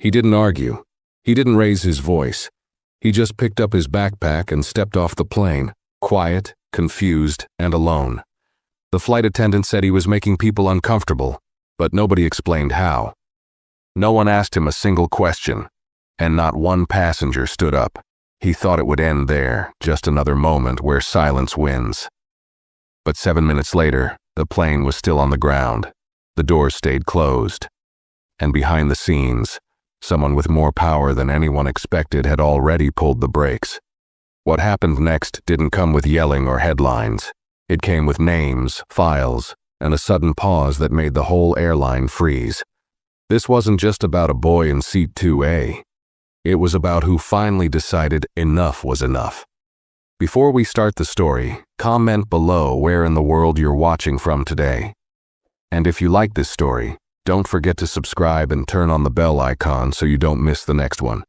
He didn't argue. He didn't raise his voice. He just picked up his backpack and stepped off the plane, quiet, confused, and alone. The flight attendant said he was making people uncomfortable, but nobody explained how. No one asked him a single question, and not one passenger stood up. He thought it would end there, just another moment where silence wins. But 7 minutes later, the plane was still on the ground. The doors stayed closed. And behind the scenes, someone with more power than anyone expected had already pulled the brakes. What happened next didn't come with yelling or headlines. It came with names, files, and a sudden pause that made the whole airline freeze. This wasn't just about a boy in seat 2A. It was about who finally decided enough was enough. Before we start the story, comment below where in the world you're watching from today. And if you like this story, don't forget to subscribe and turn on the bell icon so you don't miss the next one.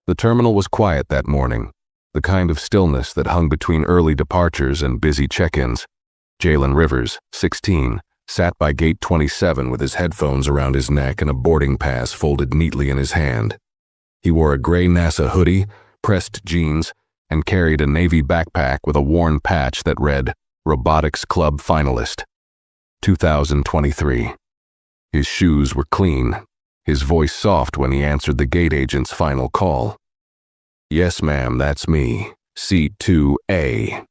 The terminal was quiet that morning, the kind of stillness that hung between early departures and busy check-ins. Jalen Rivers, 16, sat by gate 27 with his headphones around his neck and a boarding pass folded neatly in his hand. He wore a gray NASA hoodie, pressed jeans, and carried a navy backpack with a worn patch that read, Robotics Club Finalist, 2023. His shoes were clean, his voice soft when he answered the gate agent's final call. "Yes, ma'am, that's me, seat 2A.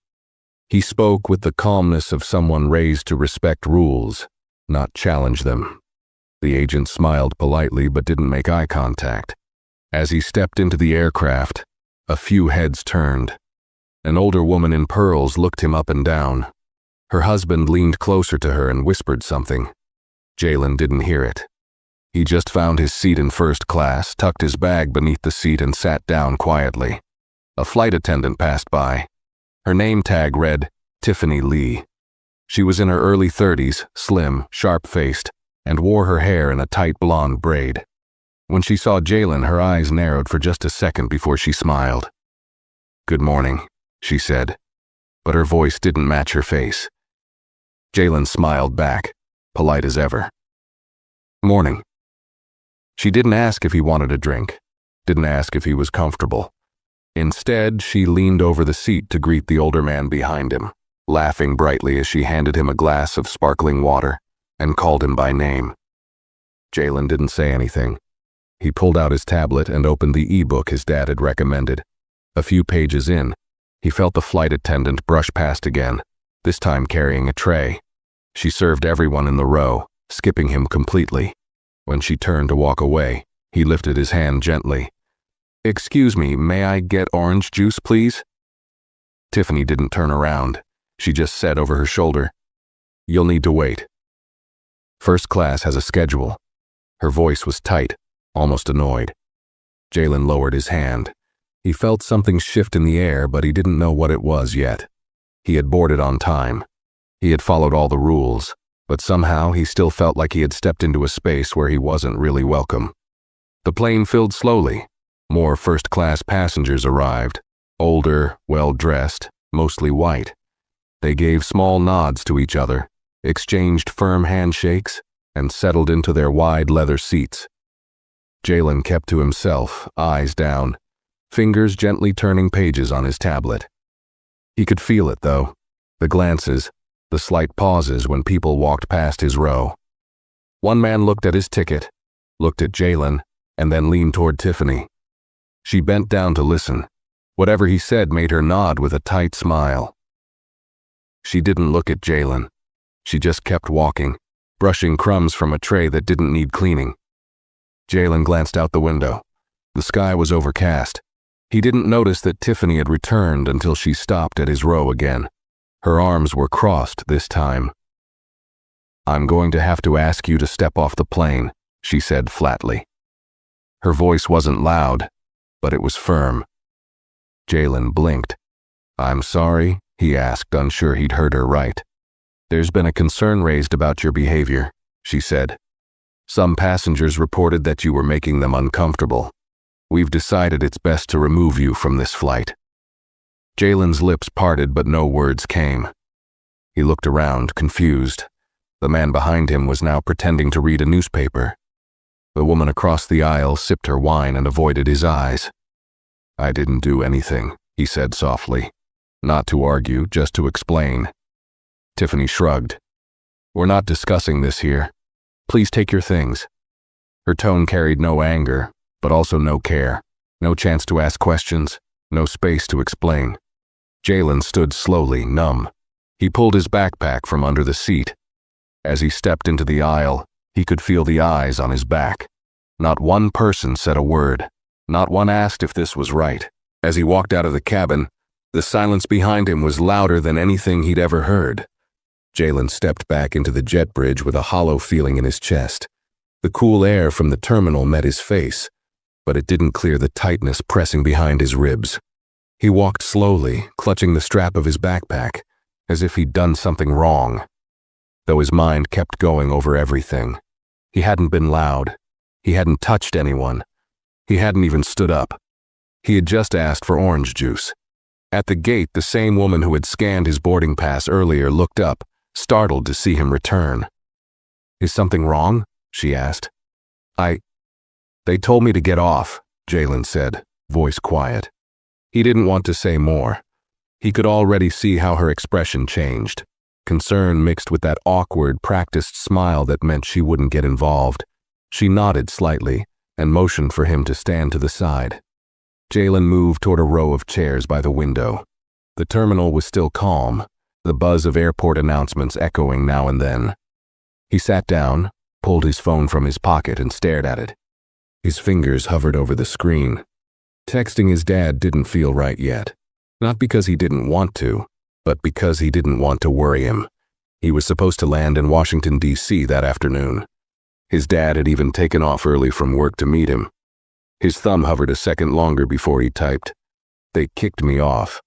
He spoke with the calmness of someone raised to respect rules, not challenge them. The agent smiled politely but didn't make eye contact. As he stepped into the aircraft, a few heads turned. An older woman in pearls looked him up and down. Her husband leaned closer to her and whispered something. Jalen didn't hear it. He just found his seat in first class, tucked his bag beneath the seat, and sat down quietly. A flight attendant passed by. Her name tag read, Tiffany Lee. She was in her early 30s, slim, sharp-faced, and wore her hair in a tight blonde braid. When she saw Jalen, her eyes narrowed for just a second before she smiled. "Good morning," she said, but her voice didn't match her face. Jalen smiled back, polite as ever. "Morning." She didn't ask if he wanted a drink, didn't ask if he was comfortable. Instead, she leaned over the seat to greet the older man behind him, laughing brightly as she handed him a glass of sparkling water and called him by name. Jalen didn't say anything. He pulled out his tablet and opened the e-book his dad had recommended. A few pages in, he felt the flight attendant brush past again, this time carrying a tray. She served everyone in the row, skipping him completely. When she turned to walk away, he lifted his hand gently. "Excuse me, may I get orange juice, please?" Tiffany didn't turn around. She just said over her shoulder, "You'll need to wait. First class has a schedule." Her voice was tight, almost annoyed. Jalen lowered his hand. He felt something shift in the air, but he didn't know what it was yet. He had boarded on time. He had followed all the rules, but somehow he still felt like he had stepped into a space where he wasn't really welcome. The plane filled slowly. More first-class passengers arrived, older, well-dressed, mostly white. They gave small nods to each other, exchanged firm handshakes, and settled into their wide leather seats. Jalen kept to himself, eyes down, fingers gently turning pages on his tablet. He could feel it, though, the glances, the slight pauses when people walked past his row. One man looked at his ticket, looked at Jalen, and then leaned toward Tiffany. She bent down to listen. Whatever he said made her nod with a tight smile. She didn't look at Jalen. She just kept walking, brushing crumbs from a tray that didn't need cleaning. Jalen glanced out the window. The sky was overcast. He didn't notice that Tiffany had returned until she stopped at his row again. Her arms were crossed this time. "I'm going to have to ask you to step off the plane," she said flatly. Her voice wasn't loud, but it was firm. Jalen blinked. "I'm sorry?" he asked, unsure he'd heard her right. "There's been a concern raised about your behavior," she said. "Some passengers reported that you were making them uncomfortable. We've decided it's best to remove you from this flight." Jalen's lips parted, but no words came. He looked around, confused. The man behind him was now pretending to read a newspaper. The woman across the aisle sipped her wine and avoided his eyes. "I didn't do anything," he said softly. Not to argue, just to explain. Tiffany shrugged. "We're not discussing this here. Please take your things." Her tone carried no anger, but also no care. No chance to ask questions, no space to explain. Jalen stood slowly, numb. He pulled his backpack from under the seat. As he stepped into the aisle, he could feel the eyes on his back. Not one person said a word. Not one asked if this was right. As he walked out of the cabin, the silence behind him was louder than anything he'd ever heard. Jalen stepped back into the jet bridge with a hollow feeling in his chest. The cool air from the terminal met his face, but it didn't clear the tightness pressing behind his ribs. He walked slowly, clutching the strap of his backpack, as if he'd done something wrong. Though his mind kept going over everything. He hadn't been loud. He hadn't touched anyone. He hadn't even stood up. He had just asked for orange juice. At the gate, the same woman who had scanned his boarding pass earlier looked up, startled to see him return. "Is something wrong?" she asked. They told me to get off," Jalen said, voice quiet. He didn't want to say more. He could already see how her expression changed. Concern mixed with that awkward, practiced smile that meant she wouldn't get involved. She nodded slightly and motioned for him to stand to the side. Jalen moved toward a row of chairs by the window. The terminal was still calm, the buzz of airport announcements echoing now and then. He sat down, pulled his phone from his pocket and stared at it. His fingers hovered over the screen. Texting his dad didn't feel right yet. Not because he didn't want to, but because he didn't want to worry him. He was supposed to land in Washington, D.C. that afternoon. His dad had even taken off early from work to meet him. His thumb hovered a second longer before he typed, "They kicked me off.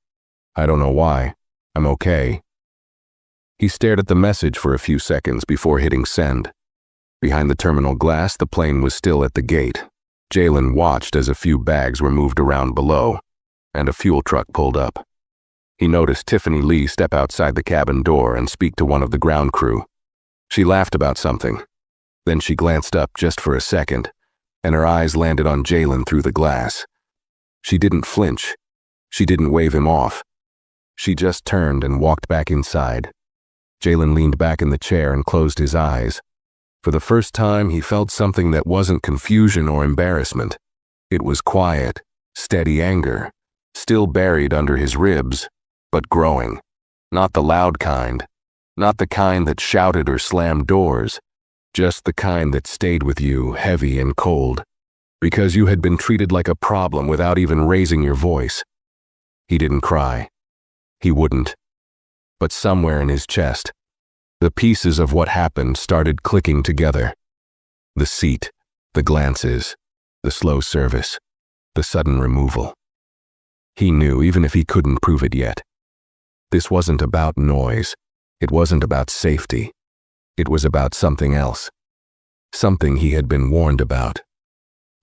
I don't know why. I'm okay." He stared at the message for a few seconds before hitting send. Behind the terminal glass, the plane was still at the gate. Jalen watched as a few bags were moved around below, and a fuel truck pulled up. He noticed Tiffany Lee step outside the cabin door and speak to one of the ground crew. She laughed about something. Then she glanced up just for a second, and her eyes landed on Jalen through the glass. She didn't flinch. She didn't wave him off. She just turned and walked back inside. Jalen leaned back in the chair and closed his eyes. For the first time, he felt something that wasn't confusion or embarrassment. It was quiet, steady anger, still buried under his ribs, but growing. Not the loud kind, not the kind that shouted or slammed doors, just the kind that stayed with you heavy and cold, because you had been treated like a problem without even raising your voice. He didn't cry. He wouldn't. But somewhere in his chest, the pieces of what happened started clicking together. The seat, the glances, the slow service, the sudden removal. He knew, even if he couldn't prove it yet. This wasn't about noise. It wasn't about safety. It was about something else. Something he had been warned about,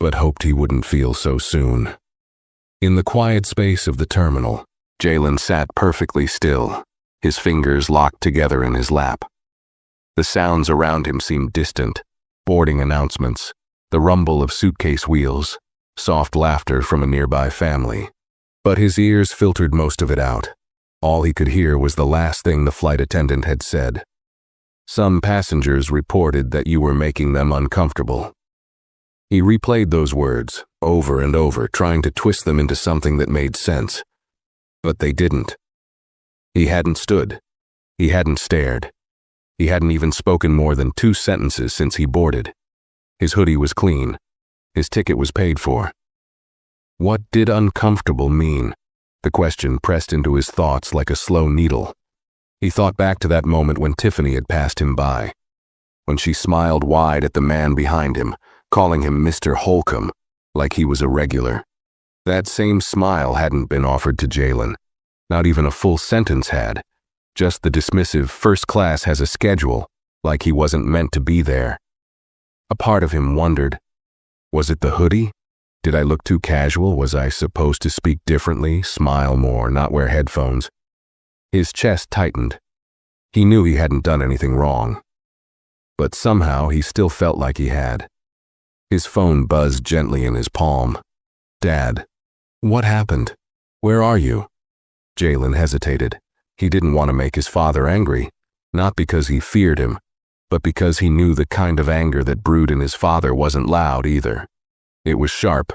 but hoped he wouldn't feel so soon. In the quiet space of the terminal, Jalen sat perfectly still, his fingers locked together in his lap. The sounds around him seemed distant, boarding announcements, the rumble of suitcase wheels, soft laughter from a nearby family. But his ears filtered most of it out. All he could hear was the last thing the flight attendant had said. "Some passengers reported that you were making them uncomfortable." He replayed those words over and over, trying to twist them into something that made sense. But they didn't. He hadn't stood. He hadn't stared. He hadn't even spoken more than 2 sentences since he boarded. His hoodie was clean. His ticket was paid for. What did uncomfortable mean? The question pressed into his thoughts like a slow needle. He thought back to that moment when Tiffany had passed him by, when she smiled wide at the man behind him, calling him Mr. Holcomb, like he was a regular. That same smile hadn't been offered to Jalen. Not even a full sentence had. Just the dismissive "first class has a schedule," like he wasn't meant to be there. A part of him wondered, was it the hoodie? Did I look too casual? Was I supposed to speak differently, smile more, not wear headphones? His chest tightened. He knew he hadn't done anything wrong. But somehow he still felt like he had. His phone buzzed gently in his palm. "Dad, what happened? Where are you?" Jalen hesitated. He didn't want to make his father angry, not because he feared him, but because he knew the kind of anger that brewed in his father wasn't loud either. It was sharp.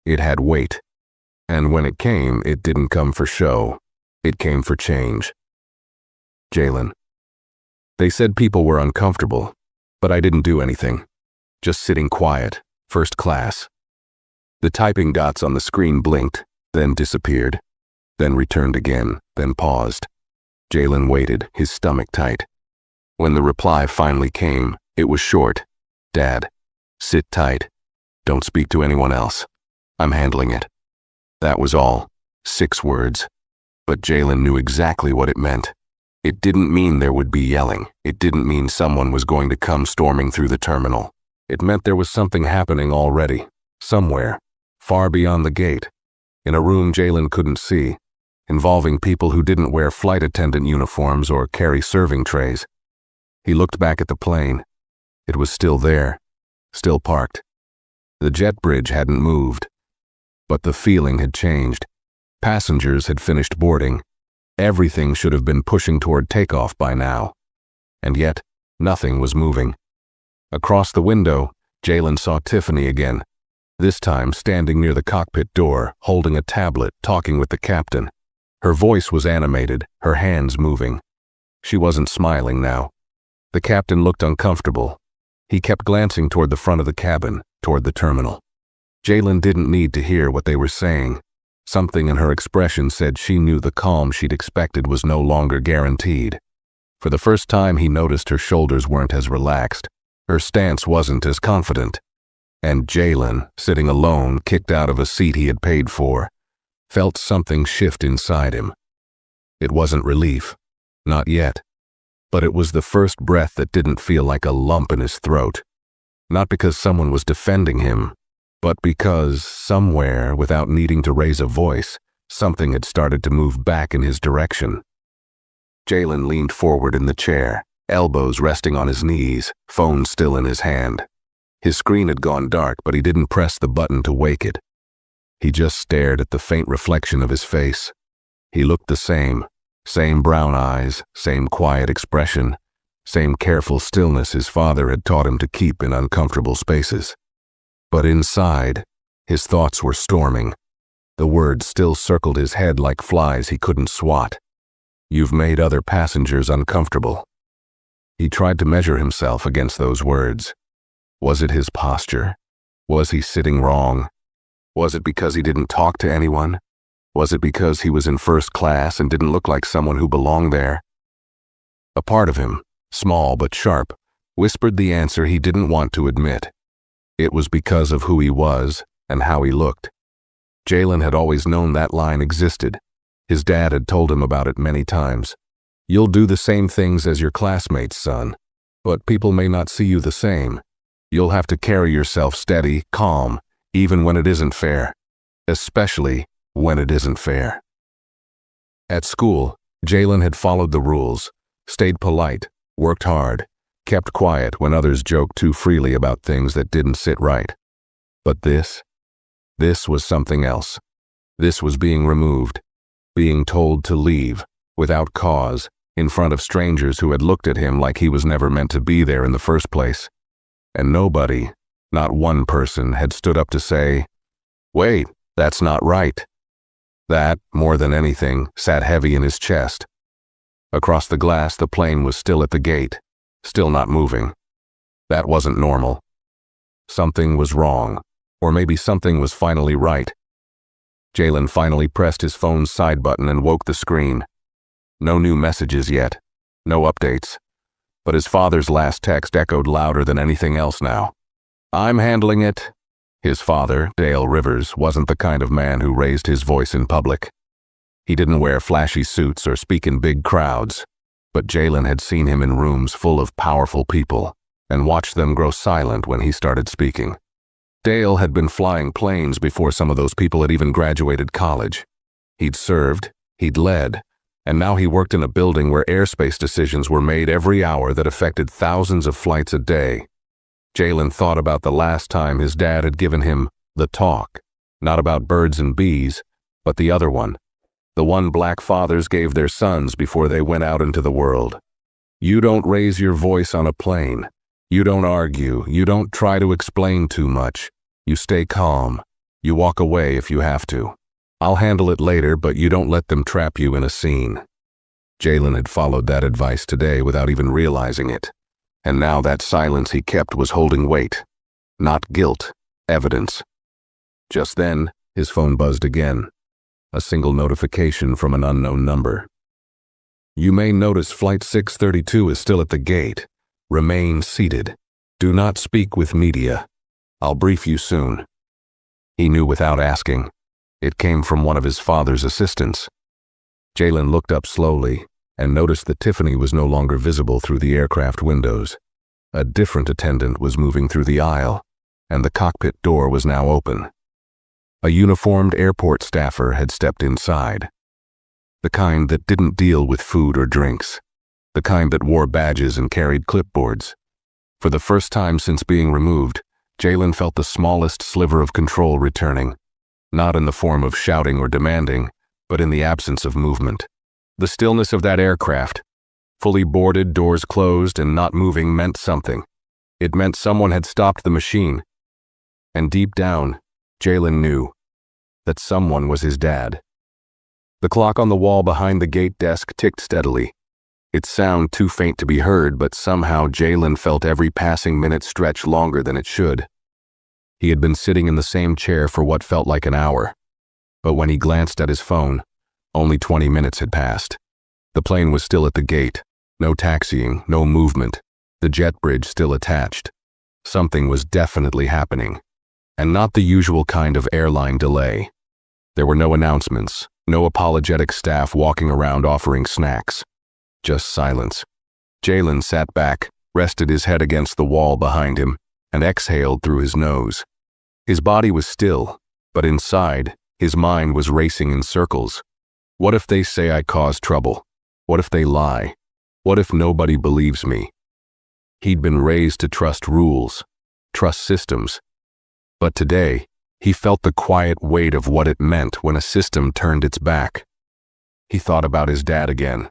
It had weight. And when it came, it didn't come for show. It came for change. "Jalen, they said people were uncomfortable, but I didn't do anything. Just sitting quiet, first class." The typing dots on the screen blinked, then disappeared, then returned again, then paused. Jalen waited, his stomach tight. When the reply finally came, it was short. "Dad, sit tight. Don't speak to anyone else. I'm handling it." That was all. 6 words. But Jalen knew exactly what it meant. It didn't mean there would be yelling. It didn't mean someone was going to come storming through the terminal. It meant there was something happening already, somewhere, far beyond the gate, in a room Jalen couldn't see, involving people who didn't wear flight attendant uniforms or carry serving trays. He looked back at the plane. It was still there, still parked. The jet bridge hadn't moved. But the feeling had changed. Passengers had finished boarding. Everything should have been pushing toward takeoff by now. And yet, nothing was moving. Across the window, Jalen saw Tiffany again, this time standing near the cockpit door, holding a tablet, talking with the captain. Her voice was animated, her hands moving. She wasn't smiling now. The captain looked uncomfortable. He kept glancing toward the front of the cabin, toward the terminal. Jalen didn't need to hear what they were saying. Something in her expression said she knew the calm she'd expected was no longer guaranteed. For the first time, he noticed her shoulders weren't as relaxed. Her stance wasn't as confident. And Jalen, sitting alone, kicked out of a seat he had paid for, felt something shift inside him. It wasn't relief. Not yet. But it was the first breath that didn't feel like a lump in his throat. Not because someone was defending him, but because, somewhere, without needing to raise a voice, something had started to move back in his direction. Jalen leaned forward in the chair, elbows resting on his knees, phone still in his hand. His screen had gone dark, but he didn't press the button to wake it. He just stared at the faint reflection of his face. He looked the same brown eyes, same quiet expression, same careful stillness his father had taught him to keep in uncomfortable spaces. But inside, his thoughts were storming. The words still circled his head like flies he couldn't swat. "You've made other passengers uncomfortable." He tried to measure himself against those words. Was it his posture? Was he sitting wrong? Was it because he didn't talk to anyone? Was it because he was in first class and didn't look like someone who belonged there? A part of him, small but sharp, whispered the answer he didn't want to admit. It was because of who he was and how he looked. Jalen had always known that line existed. His dad had told him about it many times. "You'll do the same things as your classmates, son, but people may not see you the same. You'll have to carry yourself steady, calm, even when it isn't fair. Especially when it isn't fair." At school, Jalen had followed the rules, stayed polite, worked hard, kept quiet when others joked too freely about things that didn't sit right. But this was something else. This was being removed, being told to leave, without cause, in front of strangers who had looked at him like he was never meant to be there in the first place. And nobody, not one person, had stood up to say, "Wait, that's not right." That, more than anything, sat heavy in his chest. Across the glass, the plane was still at the gate, still not moving. That wasn't normal. Something was wrong, or maybe something was finally right. Jalen finally pressed his phone's side button and woke the screen. No new messages yet, no updates. But his father's last text echoed louder than anything else now. "I'm handling it." His father, Dale Rivers, wasn't the kind of man who raised his voice in public. He didn't wear flashy suits or speak in big crowds, but Jalen had seen him in rooms full of powerful people and watched them grow silent when he started speaking. Dale had been flying planes before some of those people had even graduated college. He'd served, he'd led, and now he worked in a building where airspace decisions were made every hour that affected thousands of flights a day. Jalen thought about the last time his dad had given him the talk, not about birds and bees, but the other one, the one black fathers gave their sons before they went out into the world. You don't raise your voice on a plane. You don't argue. You don't try to explain too much. You stay calm. You walk away if you have to. I'll handle it later, but you don't let them trap you in a scene. Jalen had followed that advice today without even realizing it. And now that silence he kept was holding weight. Not guilt, evidence. Just then, his phone buzzed again. A single notification from an unknown number. You may notice Flight 632 is still at the gate. Remain seated. Do not speak with media. I'll brief you soon. He knew without asking. It came from one of his father's assistants. Jalen looked up slowly and noticed that Tiffany was no longer visible through the aircraft windows. A different attendant was moving through the aisle, and the cockpit door was now open. A uniformed airport staffer had stepped inside. The kind that didn't deal with food or drinks. The kind that wore badges and carried clipboards. For the first time since being removed, Jalen felt the smallest sliver of control returning, not in the form of shouting or demanding, but in the absence of movement. The stillness of that aircraft, fully boarded, doors closed, and not moving, meant something. It meant someone had stopped the machine. And deep down, Jalen knew that someone was his dad. The clock on the wall behind the gate desk ticked steadily. Its sound too faint to be heard, but somehow Jalen felt every passing minute stretch longer than it should. He had been sitting in the same chair for what felt like an hour. But when he glanced at his phone, only 20 minutes had passed. The plane was still at the gate. No taxiing, no movement. The jet bridge still attached. Something was definitely happening. And not the usual kind of airline delay. There were no announcements, no apologetic staff walking around offering snacks. Just silence. Jalen sat back, rested his head against the wall behind him, and exhaled through his nose. His body was still, but inside, his mind was racing in circles. What if they say I caused trouble? What if they lie? What if nobody believes me? He'd been raised to trust rules, trust systems. But today, he felt the quiet weight of what it meant when a system turned its back. He thought about his dad again.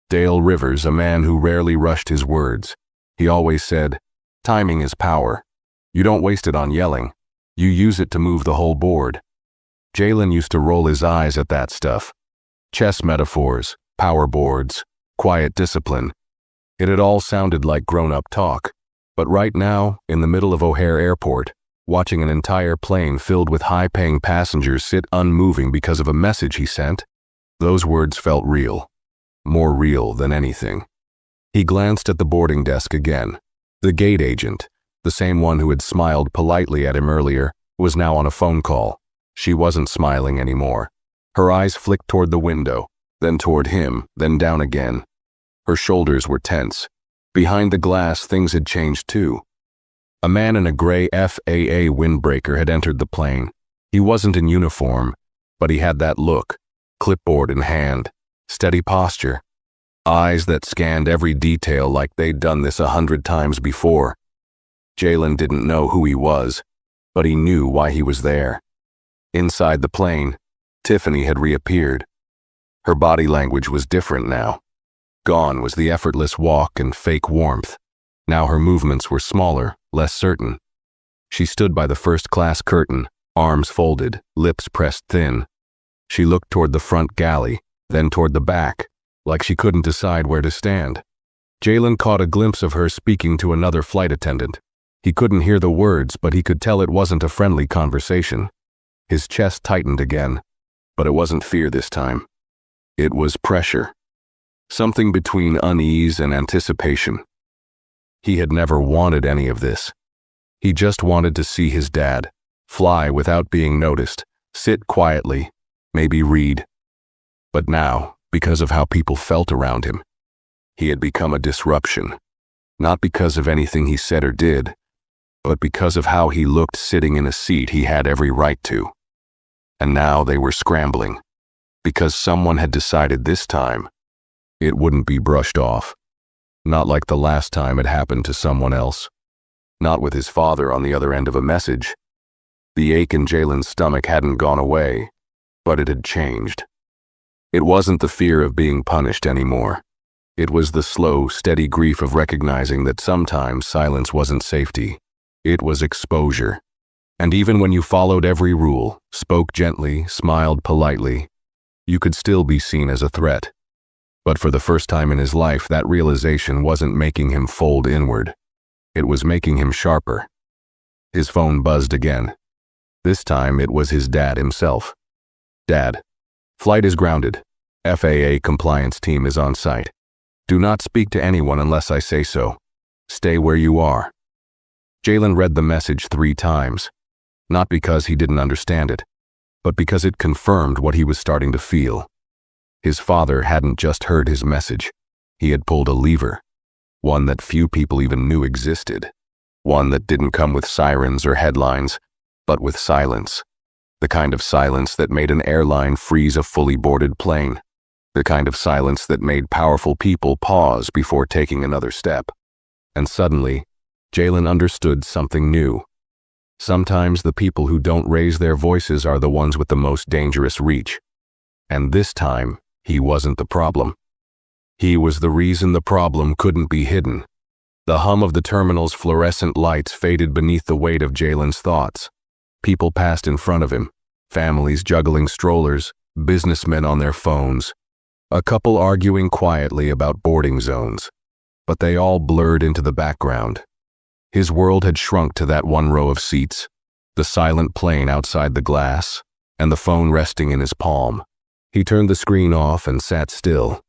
Dale Rivers, a man who rarely rushed his words. He always said, "Timing is power. You don't waste it on yelling. You use it to move the whole board." Jalen used to roll his eyes at that stuff. Chess metaphors, power boards, quiet discipline. It had all sounded like grown-up talk. But right now, in the middle of O'Hare Airport, watching an entire plane filled with high-paying passengers sit unmoving because of a message he sent, those words felt real. More real than anything. He glanced at the boarding desk again. The gate agent, the same one who had smiled politely at him earlier, was now on a phone call. She wasn't smiling anymore. Her eyes flicked toward the window, then toward him, then down again. Her shoulders were tense. Behind the glass, things had changed too. A man in a gray FAA windbreaker had entered the plane. He wasn't in uniform, but he had that look, clipboard in hand, steady posture, eyes that scanned every detail like they'd done this 100 times before. Jalen didn't know who he was, but he knew why he was there. Inside the plane, Tiffany had reappeared. Her body language was different now. Gone was the effortless walk and fake warmth. Now her movements were smaller, less certain. She stood by the first-class curtain, arms folded, lips pressed thin. She looked toward the front galley, then toward the back, like she couldn't decide where to stand. Jalen caught a glimpse of her speaking to another flight attendant. He couldn't hear the words, but he could tell it wasn't a friendly conversation. His chest tightened again, but it wasn't fear this time. It was pressure. Something between unease and anticipation. He had never wanted any of this. He just wanted to see his dad, fly without being noticed, sit quietly, maybe read. But now, because of how people felt around him, he had become a disruption. Not because of anything he said or did, but because of how he looked sitting in a seat he had every right to. And now they were scrambling, because someone had decided this time it wouldn't be brushed off. Not like the last time it happened to someone else. not with his father on the other end of a message. The ache in Jalen's stomach hadn't gone away, but it had changed. It wasn't the fear of being punished anymore. It was the slow, steady grief of recognizing that sometimes silence wasn't safety. It was exposure. And even when you followed every rule, spoke gently, smiled politely, you could still be seen as a threat. But for the first time in his life, that realization wasn't making him fold inward. It was making him sharper. His phone buzzed again. This time it was his dad himself. "Dad, flight is grounded. FAA compliance team is on site. Do not speak to anyone unless I say so. Stay where you are." Jalen read the message 3 times, not because he didn't understand it, but because it confirmed what he was starting to feel. His father hadn't just heard his message. He had pulled a lever, one that few people even knew existed, one that didn't come with sirens or headlines, but with silence. The kind of silence that made an airline freeze a fully boarded plane. The kind of silence that made powerful people pause before taking another step. And suddenly, Jalen understood something new. Sometimes the people who don't raise their voices are the ones with the most dangerous reach. And this time, he wasn't the problem. He was the reason the problem couldn't be hidden. The hum of the terminal's fluorescent lights faded beneath the weight of Jalen's thoughts. People passed in front of him, families juggling strollers, businessmen on their phones, a couple arguing quietly about boarding zones, but they all blurred into the background. His world had shrunk to that one row of seats, the silent plane outside the glass, and the phone resting in his palm. He turned the screen off and sat still.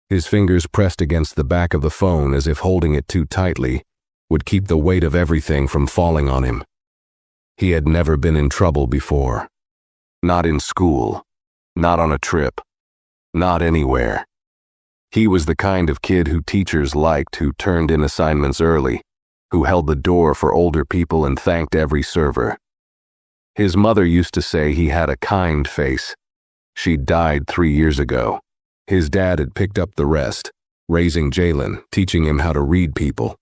His fingers pressed against the back of the phone as if holding it too tightly would keep the weight of everything from falling on him. He had never been in trouble before. Not in school, not on a trip, not anywhere. He was the kind of kid who teachers liked, who turned in assignments early, who held the door for older people and thanked every server. His mother used to say he had a kind face. She died 3 years ago. His dad had picked up the rest, raising Jalen, teaching him how to read people,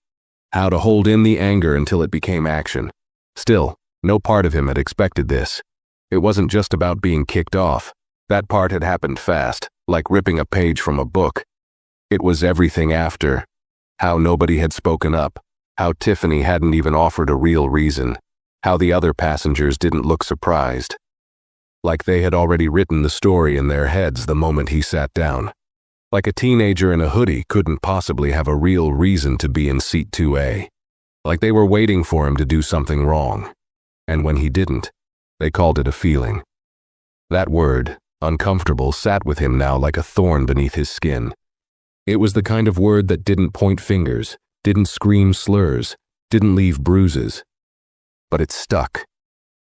how to hold in the anger until it became action. Still, no part of him had expected this. It wasn't just about being kicked off. That part had happened fast, like ripping a page from a book. It was everything after. How nobody had spoken up. How Tiffany hadn't even offered a real reason. How the other passengers didn't look surprised. Like they had already written the story in their heads the moment he sat down. Like a teenager in a hoodie couldn't possibly have a real reason to be in seat 2A. Like they were waiting for him to do something wrong. And when he didn't, they called it a feeling. That word, uncomfortable, sat with him now like a thorn beneath his skin. It was the kind of word that didn't point fingers, didn't scream slurs, didn't leave bruises. But it stuck.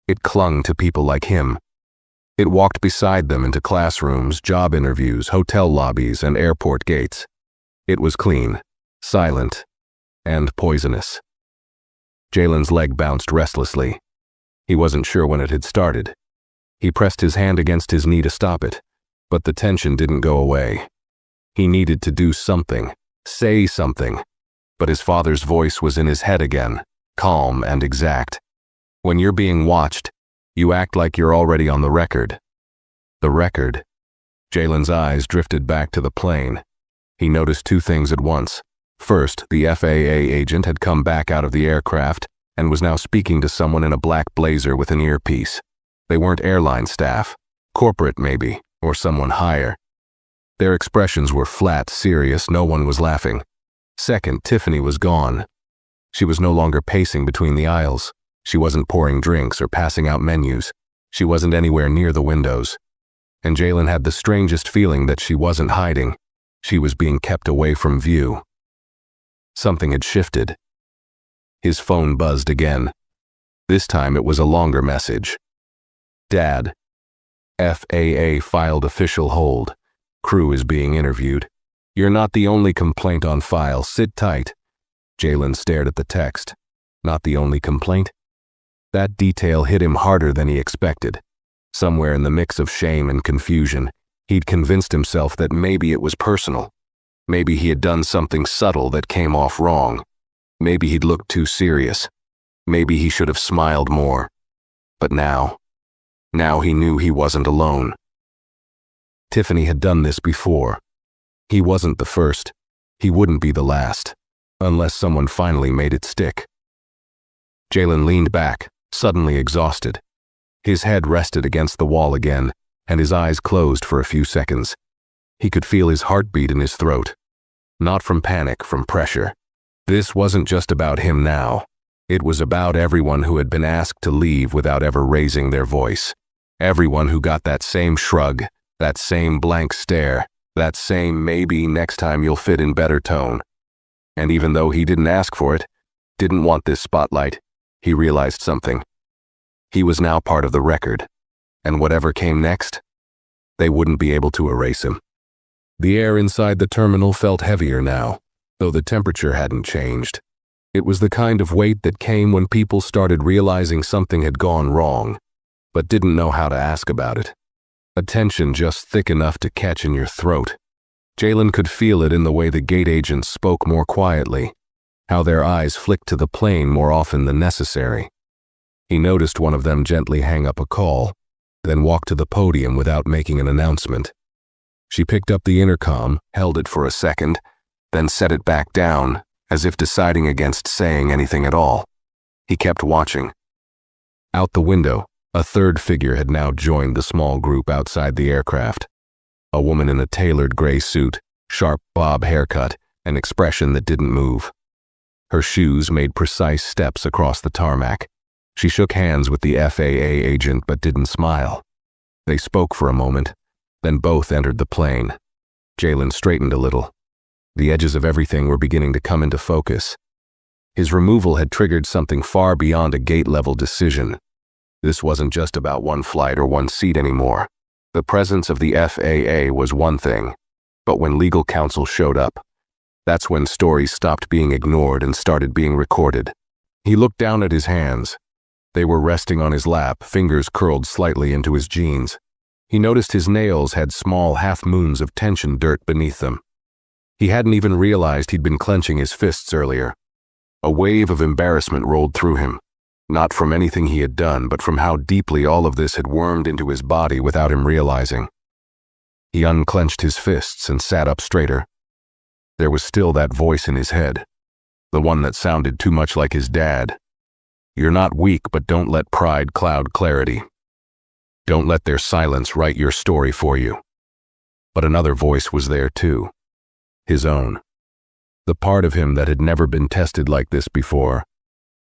It clung to people like him. It walked beside them into classrooms, job interviews, hotel lobbies, and airport gates. It was clean, silent, and poisonous. Jalen's leg bounced restlessly. He wasn't sure when it had started. He pressed his hand against his knee to stop it, but the tension didn't go away. He needed to do something, say something, but his father's voice was in his head again, calm and exact. When you're being watched, you act like you're already on the record. The record. Jalen's eyes drifted back to the plane. He noticed 2 things at once. First, the FAA agent had come back out of the aircraft and was now speaking to someone in a black blazer with an earpiece. They weren't airline staff, corporate maybe, or someone higher. Their expressions were flat, serious, no one was laughing. Second, Tiffany was gone. She was no longer pacing between the aisles. She wasn't pouring drinks or passing out menus. She wasn't anywhere near the windows. And Jalen had the strangest feeling that she wasn't hiding. She was being kept away from view. Something had shifted. His phone buzzed again. This time it was a longer message. Dad. FAA filed official hold. Crew is being interviewed. You're not the only complaint on file. Sit tight. Jalen stared at the text. Not the only complaint? That detail hit him harder than he expected. Somewhere in the mix of shame and confusion, he'd convinced himself that maybe it was personal. Maybe he had done something subtle that came off wrong. Maybe he'd looked too serious. Maybe he should have smiled more. But now he knew he wasn't alone. Tiffany had done this before. He wasn't the first. He wouldn't be the last, unless someone finally made it stick. Jalen leaned back, suddenly exhausted. His head rested against the wall again, and his eyes closed for a few seconds. He could feel his heartbeat in his throat. Not from panic, from pressure. This wasn't just about him now. It was about everyone who had been asked to leave without ever raising their voice. Everyone who got that same shrug, that same blank stare, that same maybe next time you'll fit in better tone. And even though he didn't ask for it, didn't want this spotlight, he realized something. He was now part of the record, and whatever came next, they wouldn't be able to erase him. The air inside the terminal felt heavier now, though the temperature hadn't changed. It was the kind of weight that came when people started realizing something had gone wrong, but didn't know how to ask about it. A tension just thick enough to catch in your throat. Jalen could feel it in the way the gate agents spoke more quietly, how their eyes flicked to the plane more often than necessary. He noticed one of them gently hang up a call, then walk to the podium without making an announcement. She picked up the intercom, held it for a second, then set it back down, as if deciding against saying anything at all. He kept watching. Out the window, a third figure had now joined the small group outside the aircraft. A woman in a tailored gray suit, sharp bob haircut, an expression that didn't move. Her shoes made precise steps across the tarmac. She shook hands with the FAA agent but didn't smile. They spoke for a moment, then both entered the plane. Jalen straightened a little. The edges of everything were beginning to come into focus. His removal had triggered something far beyond a gate-level decision. This wasn't just about one flight or one seat anymore. The presence of the FAA was one thing, but when legal counsel showed up, that's when stories stopped being ignored and started being recorded. He looked down at his hands. They were resting on his lap, fingers curled slightly into his jeans. He noticed his nails had small half-moons of tension dirt beneath them. He hadn't even realized he'd been clenching his fists earlier. A wave of embarrassment rolled through him, not from anything he had done, but from how deeply all of this had wormed into his body without him realizing. He unclenched his fists and sat up straighter. There was still that voice in his head, the one that sounded too much like his dad. You're not weak, but don't let pride cloud clarity. Don't let their silence write your story for you. But another voice was there too. His own. The part of him that had never been tested like this before.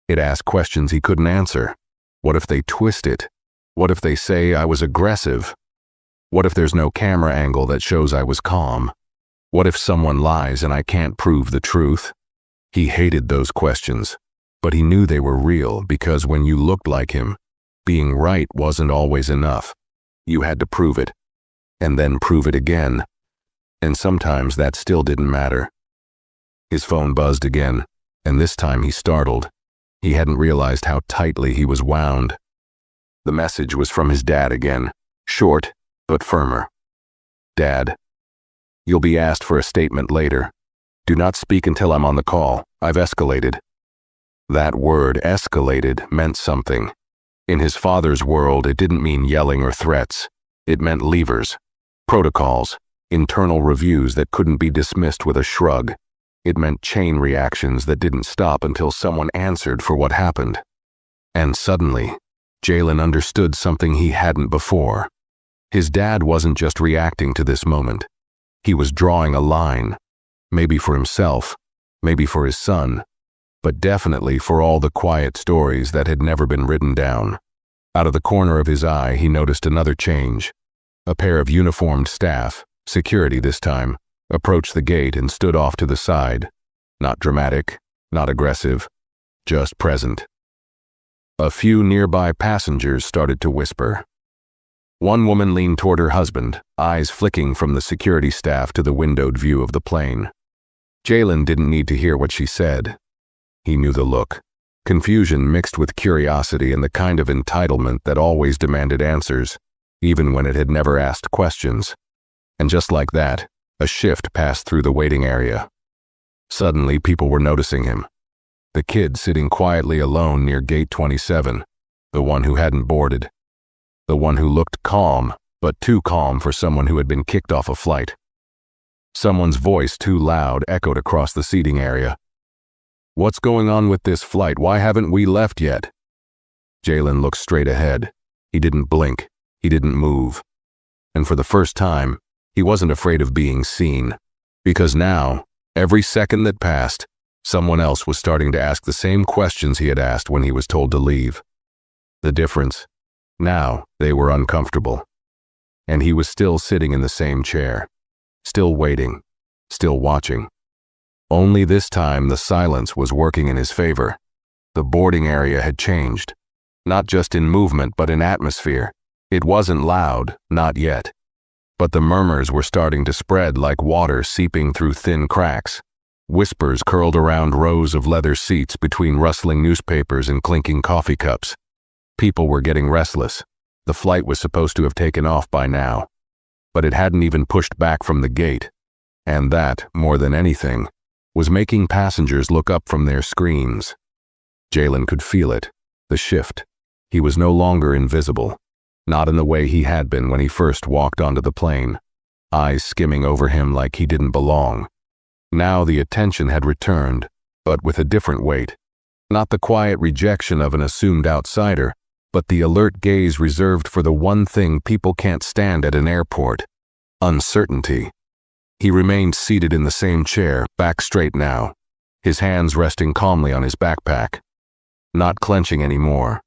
It asked questions he couldn't answer. What if they twist it? What if they say I was aggressive? What if there's no camera angle that shows I was calm? What if someone lies and I can't prove the truth? He hated those questions, but he knew they were real because when you looked like him, being right wasn't always enough. You had to prove it, and then prove it again. And sometimes that still didn't matter. His phone buzzed again, and this time he startled. He hadn't realized how tightly he was wound. The message was from his dad again, short but firmer. Dad, you'll be asked for a statement later. Do not speak until I'm on the call. I've escalated. That word, escalated, meant something. In his father's world, it didn't mean yelling or threats. It meant levers, protocols, internal reviews that couldn't be dismissed with a shrug. It meant chain reactions that didn't stop until someone answered for what happened. And suddenly, Jalen understood something he hadn't before. His dad wasn't just reacting to this moment. He was drawing a line, maybe for himself, maybe for his son, but definitely for all the quiet stories that had never been written down. Out of the corner of his eye, he noticed another change. A pair of uniformed staff, security this time, approached the gate and stood off to the side. Not dramatic, not aggressive, just present. A few nearby passengers started to whisper. One woman leaned toward her husband, eyes flicking from the security staff to the windowed view of the plane. Jalen didn't need to hear what she said. He knew the look. Confusion mixed with curiosity and the kind of entitlement that always demanded answers, even when it had never asked questions. And just like that, a shift passed through the waiting area. Suddenly, people were noticing him. the kid sitting quietly alone near gate 27, the one who hadn't boarded, the one who looked calm, but too calm for someone who had been kicked off a flight. Someone's voice, too loud, echoed across the seating area. "What's going on with this flight? Why haven't we left yet?" Jalen looked straight ahead. He didn't blink. He didn't move. And for the first time, he wasn't afraid of being seen. Because now, every second that passed, someone else was starting to ask the same questions he had asked when he was told to leave. The difference? Now, they were uncomfortable. And he was still sitting in the same chair. Still waiting. Still watching. Only this time the silence was working in his favor. The boarding area had changed. Not just in movement, but in atmosphere. It wasn't loud, not yet. But the murmurs were starting to spread like water seeping through thin cracks. Whispers curled around rows of leather seats between rustling newspapers and clinking coffee cups. People were getting restless. The flight was supposed to have taken off by now. But it hadn't even pushed back from the gate. And that, more than anything, was making passengers look up from their screens. Jalen could feel it, the shift. He was no longer invisible, not in the way he had been when he first walked onto the plane, eyes skimming over him like he didn't belong. Now the attention had returned, but with a different weight. Not the quiet rejection of an assumed outsider, but the alert gaze reserved for the one thing people can't stand at an airport: uncertainty. He remained seated in the same chair, back straight now, his hands resting calmly on his backpack, not clenching anymore.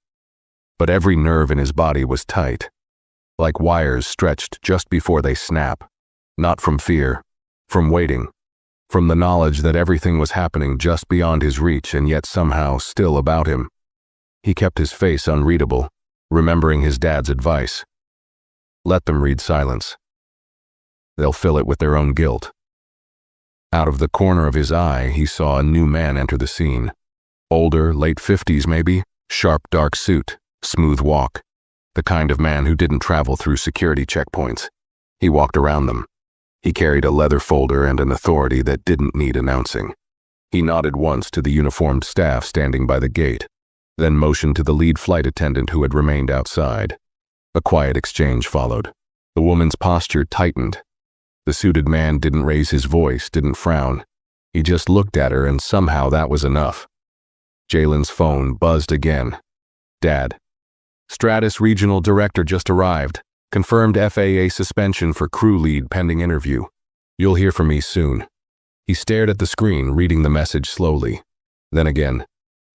But every nerve in his body was tight, like wires stretched just before they snap, not from fear, from waiting, from the knowledge that everything was happening just beyond his reach and yet somehow still about him. He kept his face unreadable, remembering his dad's advice. Let them read silence. They'll fill it with their own guilt. Out of the corner of his eye, he saw a new man enter the scene. Older, late 50s maybe, sharp dark suit, smooth walk, the kind of man who didn't travel through security checkpoints. He walked around them. He carried a leather folder and an authority that didn't need announcing. He nodded once to the uniformed staff standing by the gate, then motioned to the lead flight attendant who had remained outside. A quiet exchange followed. The woman's posture tightened. The suited man didn't raise his voice, didn't frown. He just looked at her, and somehow that was enough. Jalen's phone buzzed again. Dad. Stratus Regional Director just arrived. Confirmed FAA suspension for crew lead pending interview. You'll hear from me soon. He stared at the screen, reading the message slowly. Then again.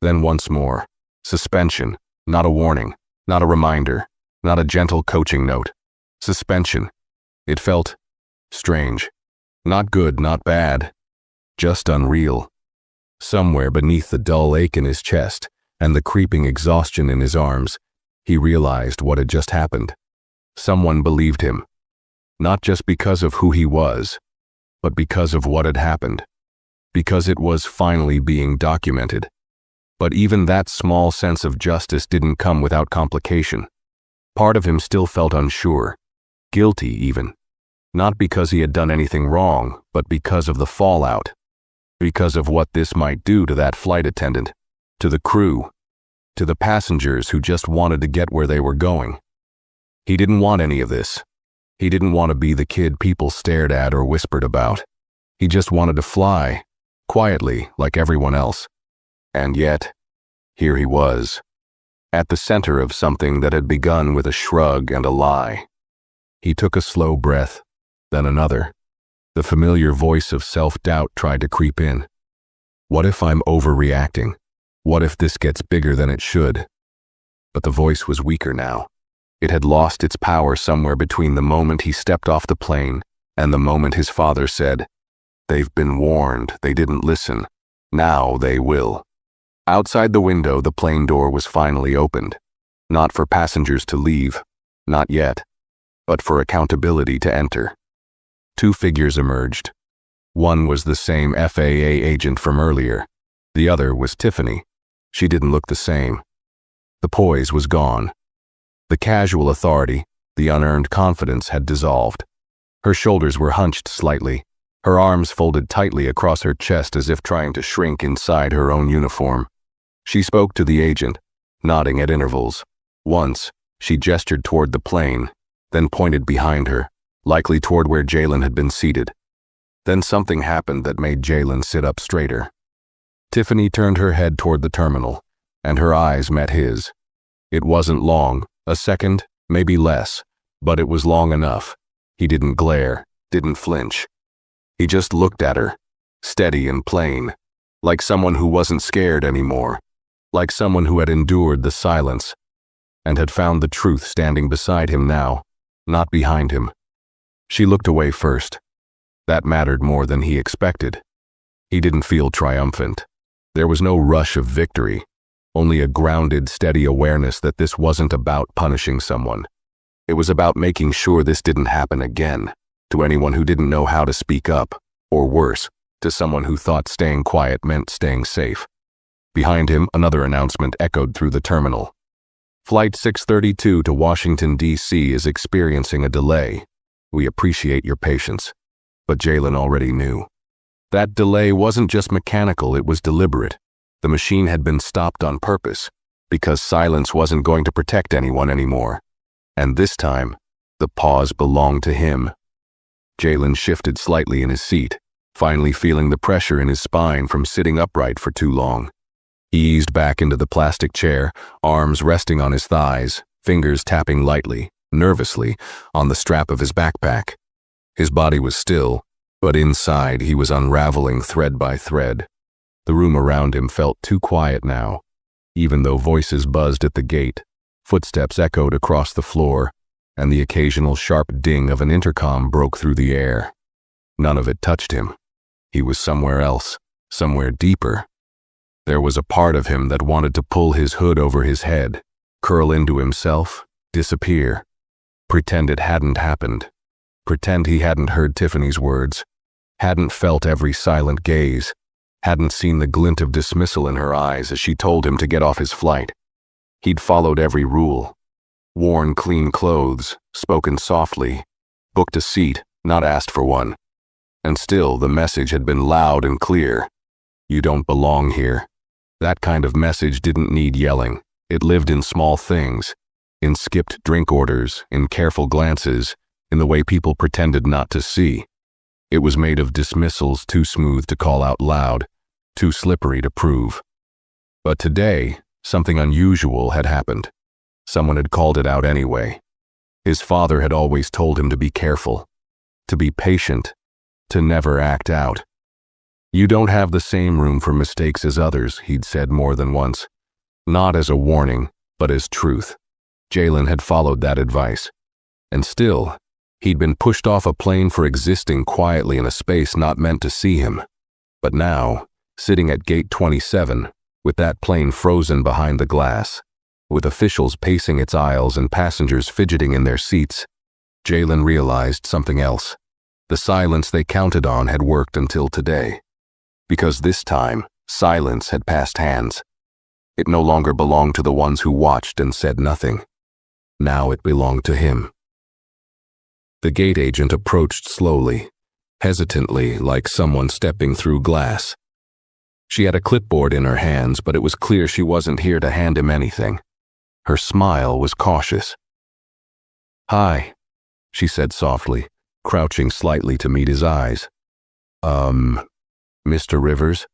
Then once more. Suspension. Not a warning. Not a reminder. Not a gentle coaching note. Suspension. It felt strange. Not good, not bad. Just unreal. Somewhere beneath the dull ache in his chest and the creeping exhaustion in his arms, he realized what had just happened. Someone believed him. Not just because of who he was, but because of what had happened. Because it was finally being documented. But even that small sense of justice didn't come without complication. Part of him still felt unsure, guilty even. Not because he had done anything wrong, but because of the fallout. Because of what this might do to that flight attendant, to the crew, to the passengers who just wanted to get where they were going. He didn't want any of this. He didn't want to be the kid people stared at or whispered about. He just wanted to fly, quietly, like everyone else. And yet, here he was, at the center of something that had begun with a shrug and a lie. He took a slow breath, then another. The familiar voice of self-doubt tried to creep in. What if I'm overreacting? What if this gets bigger than it should? But the voice was weaker now. It had lost its power somewhere between the moment he stepped off the plane and the moment his father said, "They've been warned, they didn't listen. Now they will." Outside the window, the plane door was finally opened. Not for passengers to leave, not yet, but for accountability to enter. Two figures emerged. One was the same FAA agent from earlier. The other was Tiffany. She didn't look the same. The poise was gone. The casual authority, the unearned confidence had dissolved. Her shoulders were hunched slightly, her arms folded tightly across her chest as if trying to shrink inside her own uniform. She spoke to the agent, nodding at intervals. Once, she gestured toward the plane, then pointed behind her, likely toward where Jalen had been seated. Then something happened that made Jalen sit up straighter. Tiffany turned her head toward the terminal, and her eyes met his. It wasn't long, a second, maybe less, but it was long enough. He didn't glare, didn't flinch. He just looked at her, steady and plain, like someone who wasn't scared anymore, like someone who had endured the silence, and had found the truth standing beside him now, not behind him. She looked away first. That mattered more than he expected. He didn't feel triumphant. There was no rush of victory, only a grounded, steady awareness that this wasn't about punishing someone. It was about making sure this didn't happen again, to anyone who didn't know how to speak up, or worse, to someone who thought staying quiet meant staying safe. Behind him, another announcement echoed through the terminal. Flight 632 to Washington, D.C. is experiencing a delay. We appreciate your patience. But Jalen already knew. That delay wasn't just mechanical, it was deliberate. The machine had been stopped on purpose, because silence wasn't going to protect anyone anymore. And this time, the pause belonged to him. Jalen shifted slightly in his seat, finally feeling the pressure in his spine from sitting upright for too long. He eased back into the plastic chair, arms resting on his thighs, fingers tapping lightly, nervously, on the strap of his backpack. His body was still, but inside he was unraveling thread by thread. The room around him felt too quiet now, even though voices buzzed at the gate, footsteps echoed across the floor, and the occasional sharp ding of an intercom broke through the air. None of it touched him. He was somewhere else, somewhere deeper. There was a part of him that wanted to pull his hood over his head, curl into himself, disappear, pretend it hadn't happened, pretend he hadn't heard Tiffany's words, hadn't felt every silent gaze, hadn't seen the glint of dismissal in her eyes as she told him to get off his flight. He'd followed every rule, worn clean clothes, spoken softly, booked a seat, not asked for one. And still the message had been loud and clear. You don't belong here. That kind of message didn't need yelling. It lived in small things, in skipped drink orders, in careful glances, in the way people pretended not to see. It was made of dismissals too smooth to call out loud, too slippery to prove. But today, something unusual had happened. Someone had called it out anyway. His father had always told him to be careful, to be patient, to never act out. You don't have the same room for mistakes as others, he'd said more than once. Not as a warning, but as truth. Jalen had followed that advice. And still, he'd been pushed off a plane for existing quietly in a space not meant to see him. But now, sitting at gate 27, with that plane frozen behind the glass, with officials pacing its aisles and passengers fidgeting in their seats, Jalen realized something else. The silence they counted on had worked until today. Because this time, silence had passed hands. It no longer belonged to the ones who watched and said nothing. Now it belonged to him. The gate agent approached slowly, hesitantly, like someone stepping through glass. She had a clipboard in her hands, but it was clear she wasn't here to hand him anything. Her smile was cautious. "Hi," she said softly, crouching slightly to meet his eyes. Mr. Rivers,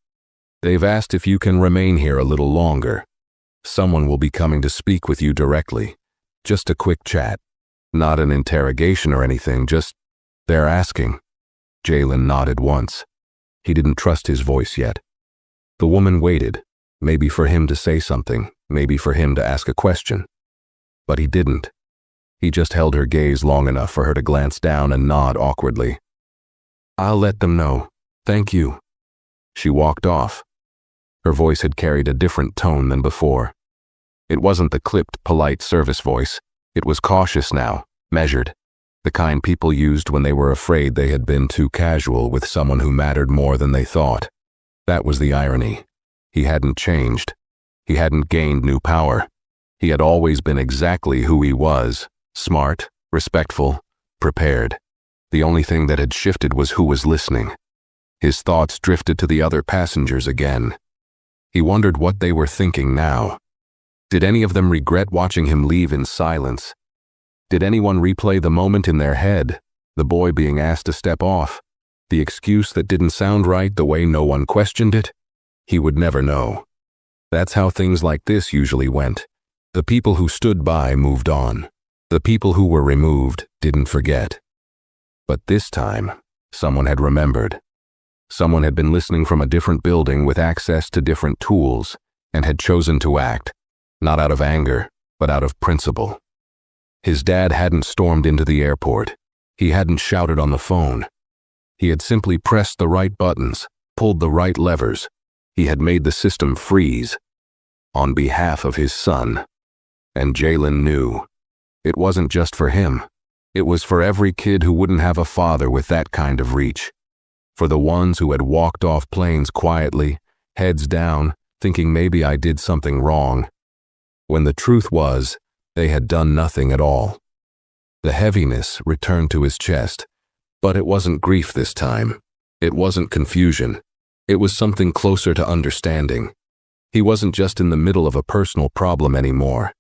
they've asked if you can remain here a little longer. Someone will be coming to speak with you directly. Just a quick chat. Not an interrogation or anything, just, they're asking." Jalen nodded once. He didn't trust his voice yet. The woman waited, maybe for him to say something, maybe for him to ask a question. But he didn't. He just held her gaze long enough for her to glance down and nod awkwardly. "I'll let them know. Thank you." She walked off. Her voice had carried a different tone than before. It wasn't the clipped, polite service voice. It was cautious now, measured, the kind people used when they were afraid they had been too casual with someone who mattered more than they thought. That was the irony. He hadn't changed. He hadn't gained new power. He had always been exactly who he was, smart, respectful, prepared. The only thing that had shifted was who was listening. His thoughts drifted to the other passengers again. He wondered what they were thinking now. Did any of them regret watching him leave in silence? Did anyone replay the moment in their head, the boy being asked to step off, the excuse that didn't sound right the way no one questioned it? He would never know. That's how things like this usually went. The people who stood by moved on. The people who were removed didn't forget. But this time, someone had remembered. Someone had been listening from a different building with access to different tools and had chosen to act, not out of anger, but out of principle. His dad hadn't stormed into the airport. He hadn't shouted on the phone. He had simply pressed the right buttons, pulled the right levers. He had made the system freeze on behalf of his son. And Jalen knew. It wasn't just for him. It was for every kid who wouldn't have a father with that kind of reach. For the ones who had walked off planes quietly, heads down, thinking maybe I did something wrong, when the truth was, they had done nothing at all. The heaviness returned to his chest, but it wasn't grief this time. It wasn't confusion. It was something closer to understanding. He wasn't just in the middle of a personal problem anymore.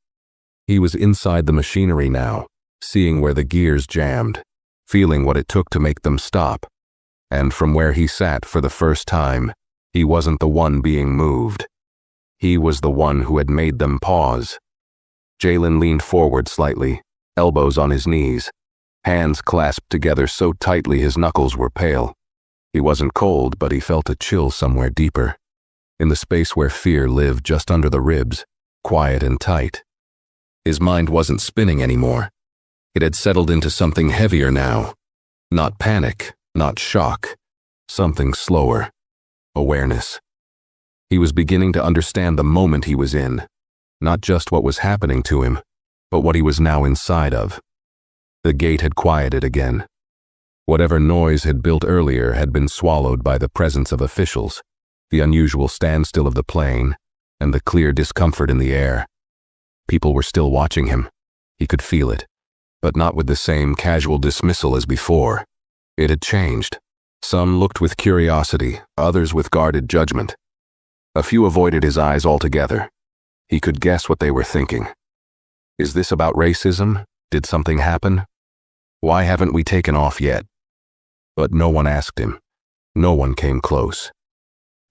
He was inside the machinery now, seeing where the gears jammed, feeling what it took to make them stop. And from where he sat for the first time, he wasn't the one being moved. He was the one who had made them pause. Jalen leaned forward slightly, elbows on his knees, hands clasped together so tightly his knuckles were pale. He wasn't cold, but he felt a chill somewhere deeper, in the space where fear lived just under the ribs, quiet and tight. His mind wasn't spinning anymore. It had settled into something heavier now. Not panic, not shock. Something slower. Awareness. He was beginning to understand the moment he was in. Not just what was happening to him, but what he was now inside of. The gate had quieted again. Whatever noise had built earlier had been swallowed by the presence of officials, the unusual standstill of the plane, and the clear discomfort in the air. People were still watching him. He could feel it, but not with the same casual dismissal as before. It had changed. Some looked with curiosity, others with guarded judgment. A few avoided his eyes altogether. He could guess what they were thinking. Is this about racism? Did something happen? Why haven't we taken off yet? But no one asked him. No one came close.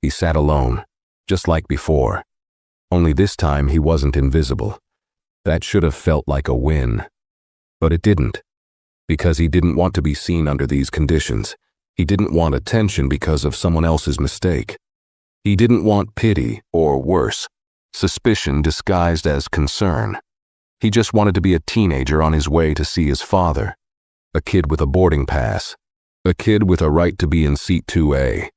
He sat alone, just like before. Only this time he wasn't invisible. That should have felt like a win. But it didn't. Because he didn't want to be seen under these conditions. He didn't want attention because of someone else's mistake. He didn't want pity, or worse, suspicion disguised as concern. He just wanted to be a teenager on his way to see his father. A kid with a boarding pass. A kid with a right to be in seat 2A.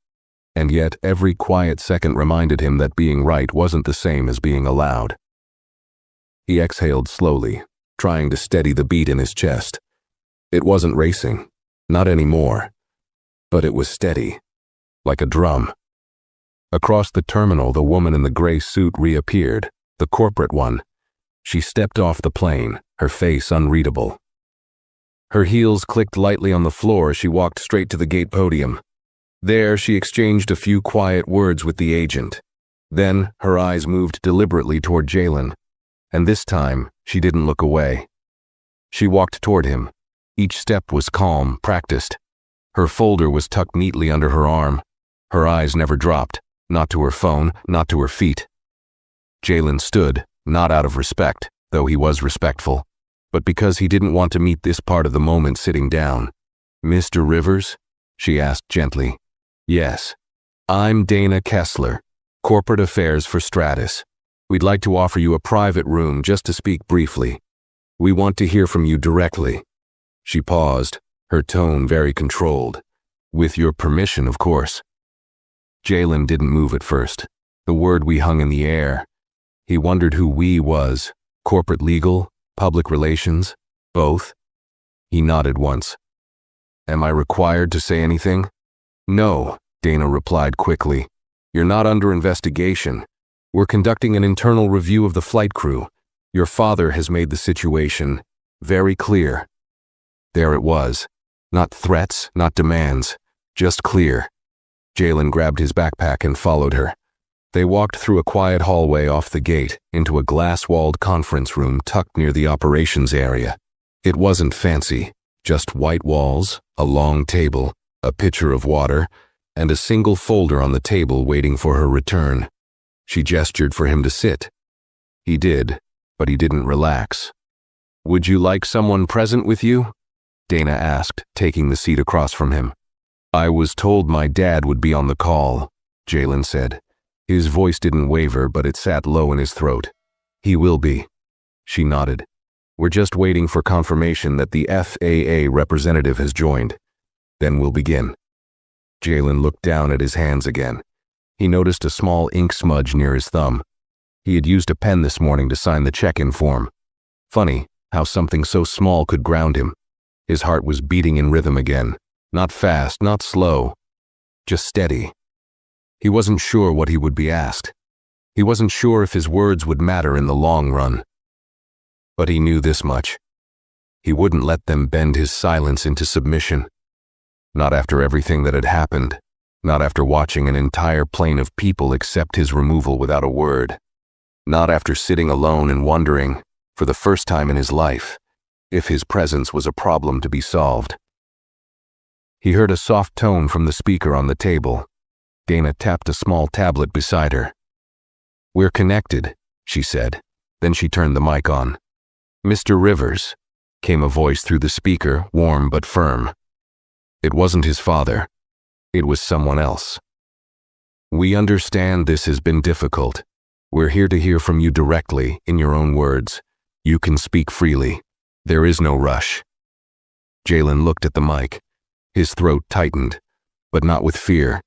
And yet every quiet second reminded him that being right wasn't the same as being allowed. He exhaled slowly, trying to steady the beat in his chest. It wasn't racing, not anymore. But it was steady, like a drum. Across the terminal, the woman in the gray suit reappeared, the corporate one. She stepped off the plane, her face unreadable. Her heels clicked lightly on the floor as she walked straight to the gate podium. There, she exchanged a few quiet words with the agent. Then, her eyes moved deliberately toward Jalen, and this time, she didn't look away. She walked toward him. Each step was calm, practiced. Her folder was tucked neatly under her arm. Her eyes never dropped, not to her phone, not to her feet. Jalen stood, not out of respect, though he was respectful, but because he didn't want to meet this part of the moment sitting down. "Mr. Rivers?" she asked gently. "Yes. I'm Dana Kessler, Corporate Affairs for Stratus. We'd like to offer you a private room just to speak briefly. We want to hear from you directly." She paused, her tone very controlled. "With your permission, of course." Jalen didn't move at first. The word "we" hung in the air. He wondered who "we" was. Corporate legal? Public relations? Both? He nodded once. "Am I required to say anything?" "No," Dana replied quickly. "You're not under investigation. We're conducting an internal review of the flight crew. Your father has made the situation very clear." There it was. Not threats, not demands, just clear. Jalen grabbed his backpack and followed her. They walked through a quiet hallway off the gate into a glass-walled conference room tucked near the operations area. It wasn't fancy, just white walls, a long table, a pitcher of water, and a single folder on the table waiting for her return. She gestured for him to sit. He did, but he didn't relax. "Would you like someone present with you?" Dana asked, taking the seat across from him. "I was told my dad would be on the call," Jalen said. His voice didn't waver, but it sat low in his throat. "He will be." She nodded. "We're just waiting for confirmation that the FAA representative has joined. Then we'll begin." Jalen looked down at his hands again. He noticed a small ink smudge near his thumb. He had used a pen this morning to sign the check-in form. Funny how something so small could ground him. His heart was beating in rhythm again. Not fast, not slow, just steady. He wasn't sure what he would be asked. He wasn't sure if his words would matter in the long run. But he knew this much. He wouldn't let them bend his silence into submission. Not after everything that had happened. Not after watching an entire plane of people accept his removal without a word. Not after sitting alone and wondering, for the first time in his life, if his presence was a problem to be solved. He heard a soft tone from the speaker on the table. Dana tapped a small tablet beside her. "We're connected," she said. Then she turned the mic on. "Mr. Rivers," came a voice through the speaker, warm but firm. It wasn't his father. It was someone else. "We understand this has been difficult. We're here to hear from you directly, in your own words. You can speak freely. There is no rush." Jalen looked at the mic. His throat tightened, but not with fear.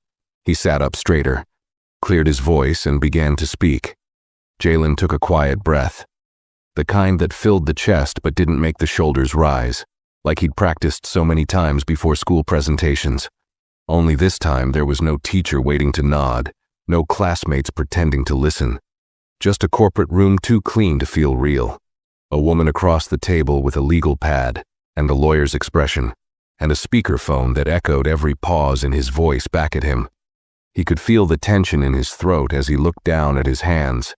He sat up straighter, cleared his voice, and began to speak. Jalen took a quiet breath, the kind that filled the chest but didn't make the shoulders rise, like he'd practiced so many times before school presentations. Only this time there was no teacher waiting to nod, no classmates pretending to listen. Just a corporate room too clean to feel real. A woman across the table with a legal pad, and a lawyer's expression, and a speakerphone that echoed every pause in his voice back at him. He could feel the tension in his throat as he looked down at his hands.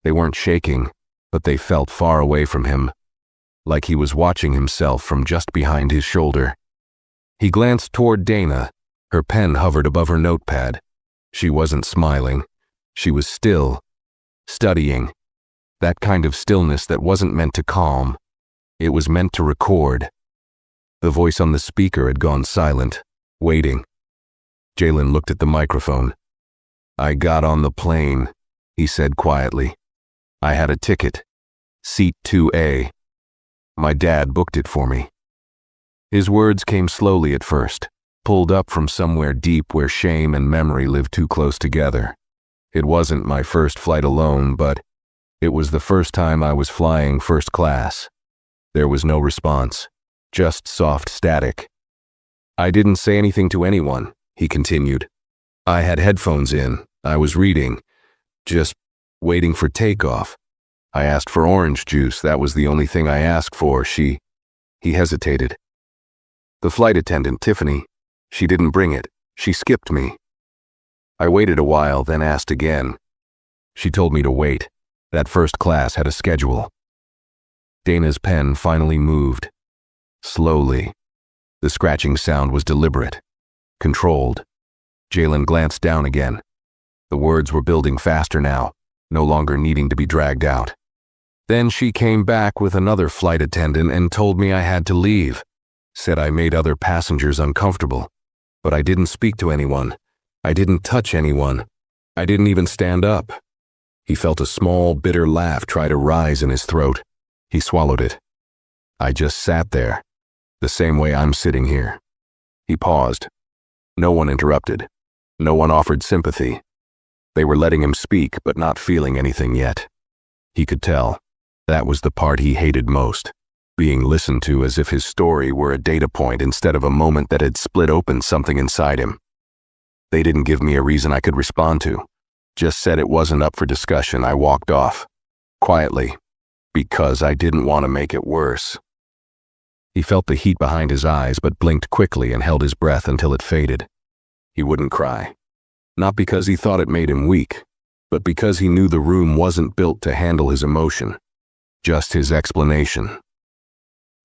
They weren't shaking, but they felt far away from him, like he was watching himself from just behind his shoulder. He glanced toward Dana. Her pen hovered above her notepad. She wasn't smiling. She was still, studying. That kind of stillness that wasn't meant to calm. It was meant to record. The voice on the speaker had gone silent, waiting. Jalen looked at the microphone. "I got on the plane," he said quietly. "I had a ticket. Seat 2A. My dad booked it for me." His words came slowly at first, pulled up from somewhere deep where shame and memory lived too close together. "It wasn't my first flight alone, but it was the first time I was flying first class." There was no response, just soft static. "I didn't say anything to anyone," he continued. "I had headphones in. I was reading, just waiting for takeoff. I asked for orange juice. That was the only thing I asked for." He hesitated. "The flight attendant, Tiffany, she didn't bring it. She skipped me. I waited a while, then asked again. She told me to wait. That first class had a schedule." Dana's pen finally moved. Slowly. The scratching sound was deliberate, controlled. Jalen glanced down again. The words were building faster now, no longer needing to be dragged out. "Then she came back with another flight attendant and told me I had to leave. Said I made other passengers uncomfortable. But I didn't speak to anyone. I didn't touch anyone. I didn't even stand up." He felt a small, bitter laugh try to rise in his throat. He swallowed it. "I just sat there, the same way I'm sitting here." He paused. No one interrupted. No one offered sympathy. They were letting him speak, but not feeling anything yet. He could tell. That was the part he hated most, being listened to as if his story were a data point instead of a moment that had split open something inside him. They didn't give me a reason I could respond to. Just said it wasn't up for discussion. I walked off, quietly, because I didn't want to make it worse. He felt the heat behind his eyes, but blinked quickly and held his breath until it faded. He wouldn't cry. Not because he thought it made him weak, but because he knew the room wasn't built to handle his emotion, just his explanation.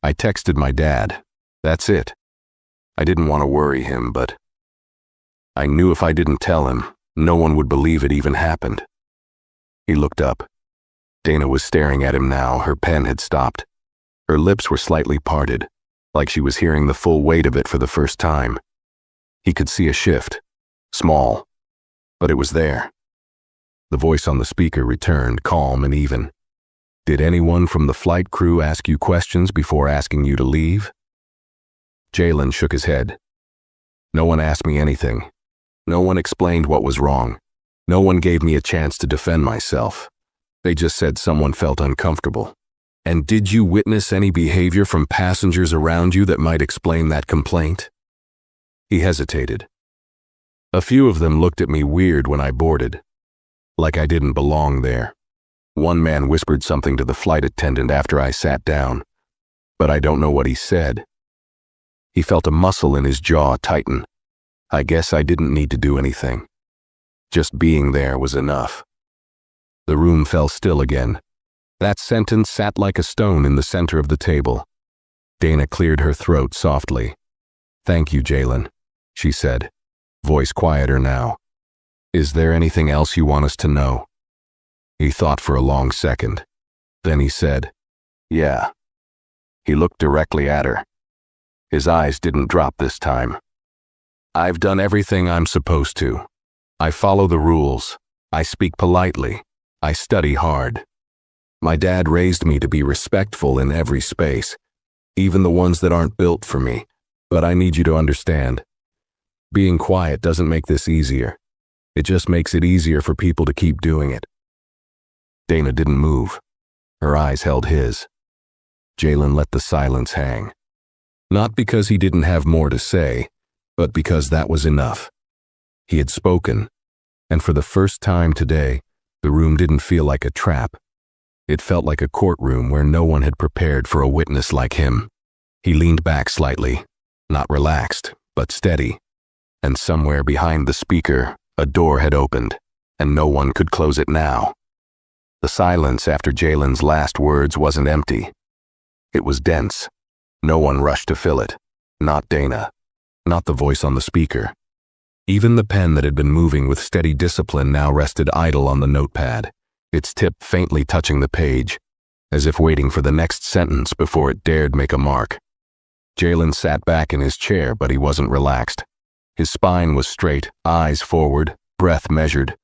I texted my dad. That's it. I didn't want to worry him, but I knew if I didn't tell him, no one would believe it even happened. He looked up. Dana was staring at him now. Her pen had stopped. Her lips were slightly parted, like she was hearing the full weight of it for the first time. He could see a shift. Small, but it was there. The voice on the speaker returned, calm and even. Did anyone from the flight crew ask you questions before asking you to leave? Jalen shook his head. No one asked me anything. No one explained what was wrong. No one gave me a chance to defend myself. They just said someone felt uncomfortable. And did you witness any behavior from passengers around you that might explain that complaint? He hesitated. A few of them looked at me weird when I boarded, like I didn't belong there. One man whispered something to the flight attendant after I sat down, but I don't know what he said. He felt a muscle in his jaw tighten. I guess I didn't need to do anything. Just being there was enough. The room fell still again. That sentence sat like a stone in the center of the table. Dana cleared her throat softly. Thank you, Jalen, she said, voice quieter now. Is there anything else you want us to know? He thought for a long second. Then he said, yeah. He looked directly at her. His eyes didn't drop this time. I've done everything I'm supposed to. I follow the rules. I speak politely. I study hard. My dad raised me to be respectful in every space, even the ones that aren't built for me. But I need you to understand. Being quiet doesn't make this easier. It just makes it easier for people to keep doing it. Dana didn't move. Her eyes held his. Jalen let the silence hang. Not because he didn't have more to say, but because that was enough. He had spoken, and for the first time today, the room didn't feel like a trap. It felt like a courtroom where no one had prepared for a witness like him. He leaned back slightly, not relaxed, but steady. And somewhere behind the speaker, a door had opened, and no one could close it now. The silence after Jalen's last words wasn't empty. It was dense. No one rushed to fill it. Not Dana. Not the voice on the speaker. Even the pen that had been moving with steady discipline now rested idle on the notepad, its tip faintly touching the page, as if waiting for the next sentence before it dared make a mark. Jalen sat back in his chair, but he wasn't relaxed. His spine was straight, eyes forward, breath measured,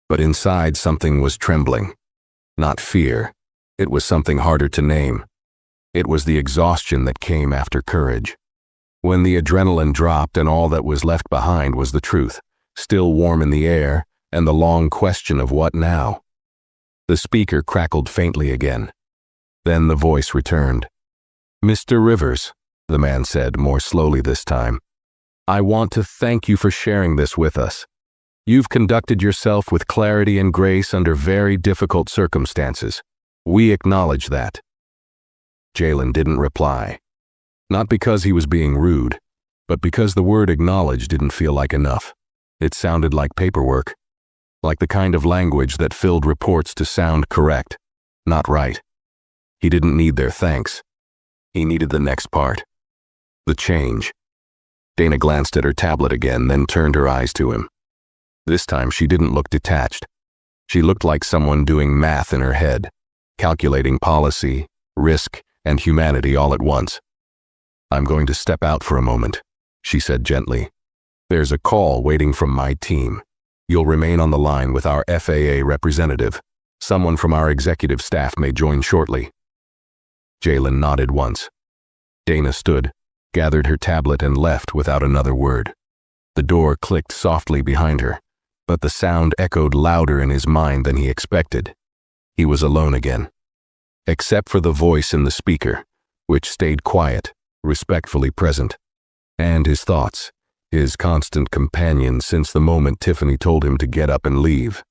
but inside something was trembling. Not fear. It was something harder to name. It was the exhaustion that came after courage. When the adrenaline dropped and all that was left behind was the truth, still warm in the air, and the long question of what now. The speaker crackled faintly again. Then the voice returned. Mr. Rivers, the man said more slowly this time, I want to thank you for sharing this with us. You've conducted yourself with clarity and grace under very difficult circumstances. We acknowledge that. Jalen didn't reply. Not because he was being rude, but because the word acknowledge didn't feel like enough. It sounded like paperwork, like the kind of language that filled reports to sound correct, not right. He didn't need their thanks. He needed the next part. The change. Dana glanced at her tablet again, then turned her eyes to him. This time she didn't look detached. She looked like someone doing math in her head, calculating policy, risk, and humanity all at once. I'm going to step out for a moment, she said gently. There's a call waiting from my team. You'll remain on the line with our FAA representative. Someone from our executive staff may join shortly. Jalen nodded once. Dana stood, gathered her tablet, and left without another word. The door clicked softly behind her, but the sound echoed louder in his mind than he expected. He was alone again, except for the voice in the speaker, which stayed quiet, respectfully present, and his thoughts, his constant companion since the moment Tiffany told him to get up and leave.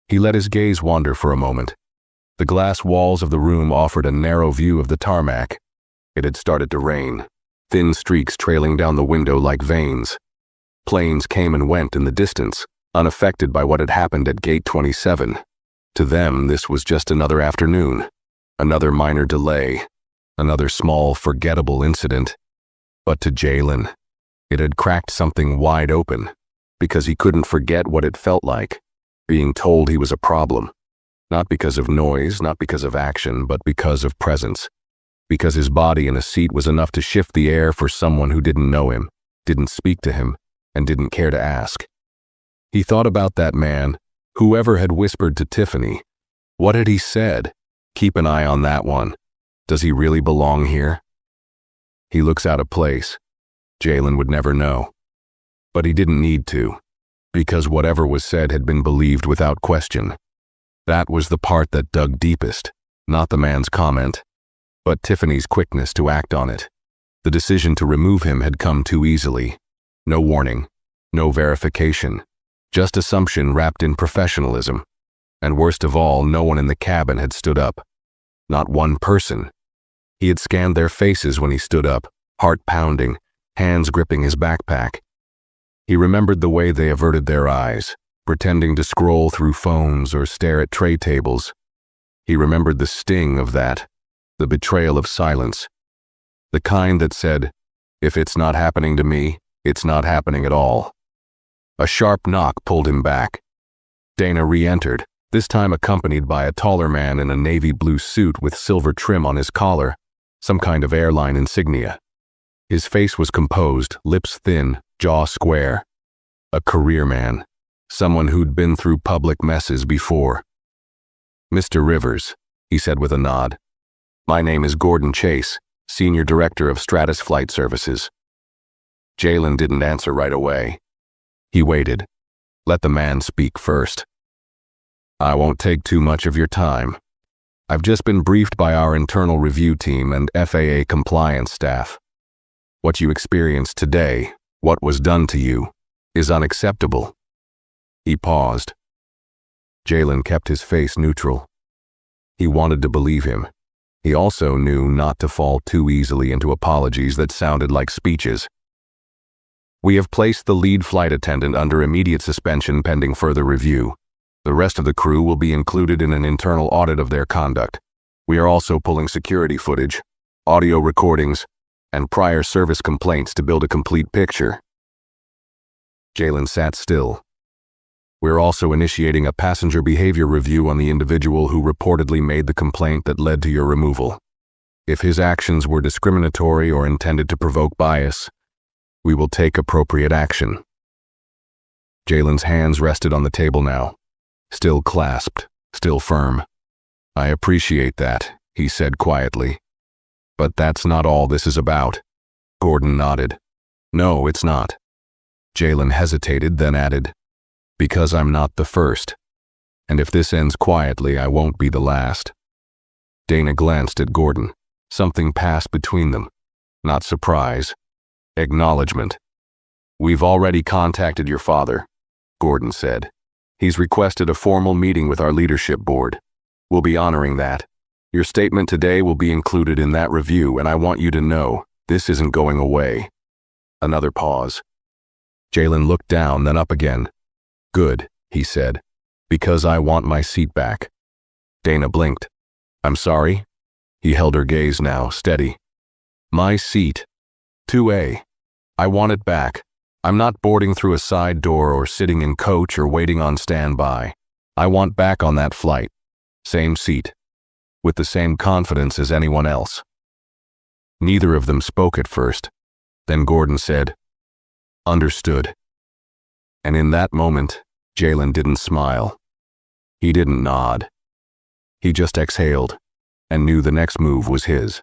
He let his gaze wander for a moment. The glass walls of the room offered a narrow view of the tarmac. It had started to rain, thin streaks trailing down the window like veins. Planes came and went in the distance, unaffected by what had happened at Gate 27. To them, this was just another afternoon, another minor delay, another small, forgettable incident. But to Jalen, it had cracked something wide open, because he couldn't forget what it felt like, being told he was a problem. Not because of noise, not because of action, but because of presence. Because his body in a seat was enough to shift the air for someone who didn't know him, didn't speak to him, and didn't care to ask. He thought about that man, whoever had whispered to Tiffany. What had he said? Keep an eye on that one. Does he really belong here? He looks out of place. Jalen would never know. But he didn't need to, because whatever was said had been believed without question. That was the part that dug deepest, not the man's comment, but Tiffany's quickness to act on it. The decision to remove him had come too easily. No warning, no verification, just assumption wrapped in professionalism. And worst of all, no one in the cabin had stood up. Not one person. He had scanned their faces when he stood up, heart pounding, hands gripping his backpack. He remembered the way they averted their eyes, pretending to scroll through phones or stare at tray tables. He remembered the sting of that, the betrayal of silence. The kind that said, if it's not happening to me, it's not happening at all. A sharp knock pulled him back. Dana re-entered, this time accompanied by a taller man in a navy blue suit with silver trim on his collar, some kind of airline insignia. His face was composed, lips thin, jaw square. A career man, someone who'd been through public messes before. Mr. Rivers, he said with a nod. My name is Gordon Chase, Senior Director of Stratus Flight Services. Jalen didn't answer right away. He waited. Let the man speak first. I won't take too much of your time. I've just been briefed by our internal review team and FAA compliance staff. What you experienced today, what was done to you, is unacceptable. He paused. Jalen kept his face neutral. He wanted to believe him. He also knew not to fall too easily into apologies that sounded like speeches. We have placed the lead flight attendant under immediate suspension pending further review. The rest of the crew will be included in an internal audit of their conduct. We are also pulling security footage, audio recordings, and prior service complaints to build a complete picture. Jalen sat still. We're also initiating a passenger behavior review on the individual who reportedly made the complaint that led to your removal. If his actions were discriminatory or intended to provoke bias, we will take appropriate action. Jalen's hands rested on the table now, still clasped, still firm. I appreciate that, he said quietly. But that's not all this is about. Gordon nodded. No, it's not. Jalen hesitated, then added, because I'm not the first. And if this ends quietly, I won't be the last. Dana glanced at Gordon. Something passed between them. Not surprise. Acknowledgement. We've already contacted your father, Gordon said. He's requested a formal meeting with our leadership board. We'll be honoring that. Your statement today will be included in that review, and I want you to know this isn't going away. Another pause. Jalen looked down, then up again. Good, he said, because I want my seat back. Dana blinked. I'm sorry? He held her gaze now, steady. My seat. 2A. I want it back. I'm not boarding through a side door or sitting in coach or waiting on standby. I want back on that flight. Same seat. With the same confidence as anyone else. Neither of them spoke at first. Then Gordon said, Understood. And in that moment, Jalen didn't smile. He didn't nod. He just exhaled, and knew the next move was his.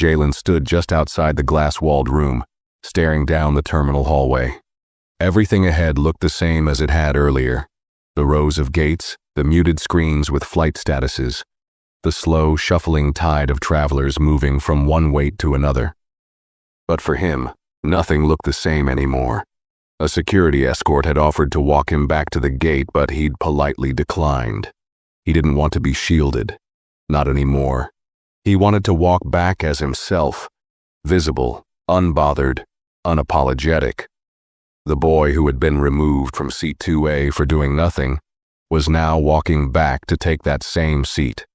Jalen stood just outside the glass-walled room, staring down the terminal hallway. Everything ahead looked the same as it had earlier. The rows of gates, the muted screens with flight statuses, the slow, shuffling tide of travelers moving from one wait to another. But for him, nothing looked the same anymore. A security escort had offered to walk him back to the gate, but he'd politely declined. He didn't want to be shielded. Not anymore. He wanted to walk back as himself, visible, unbothered, unapologetic. The boy who had been removed from seat 2A for doing nothing was now walking back to take that same seat,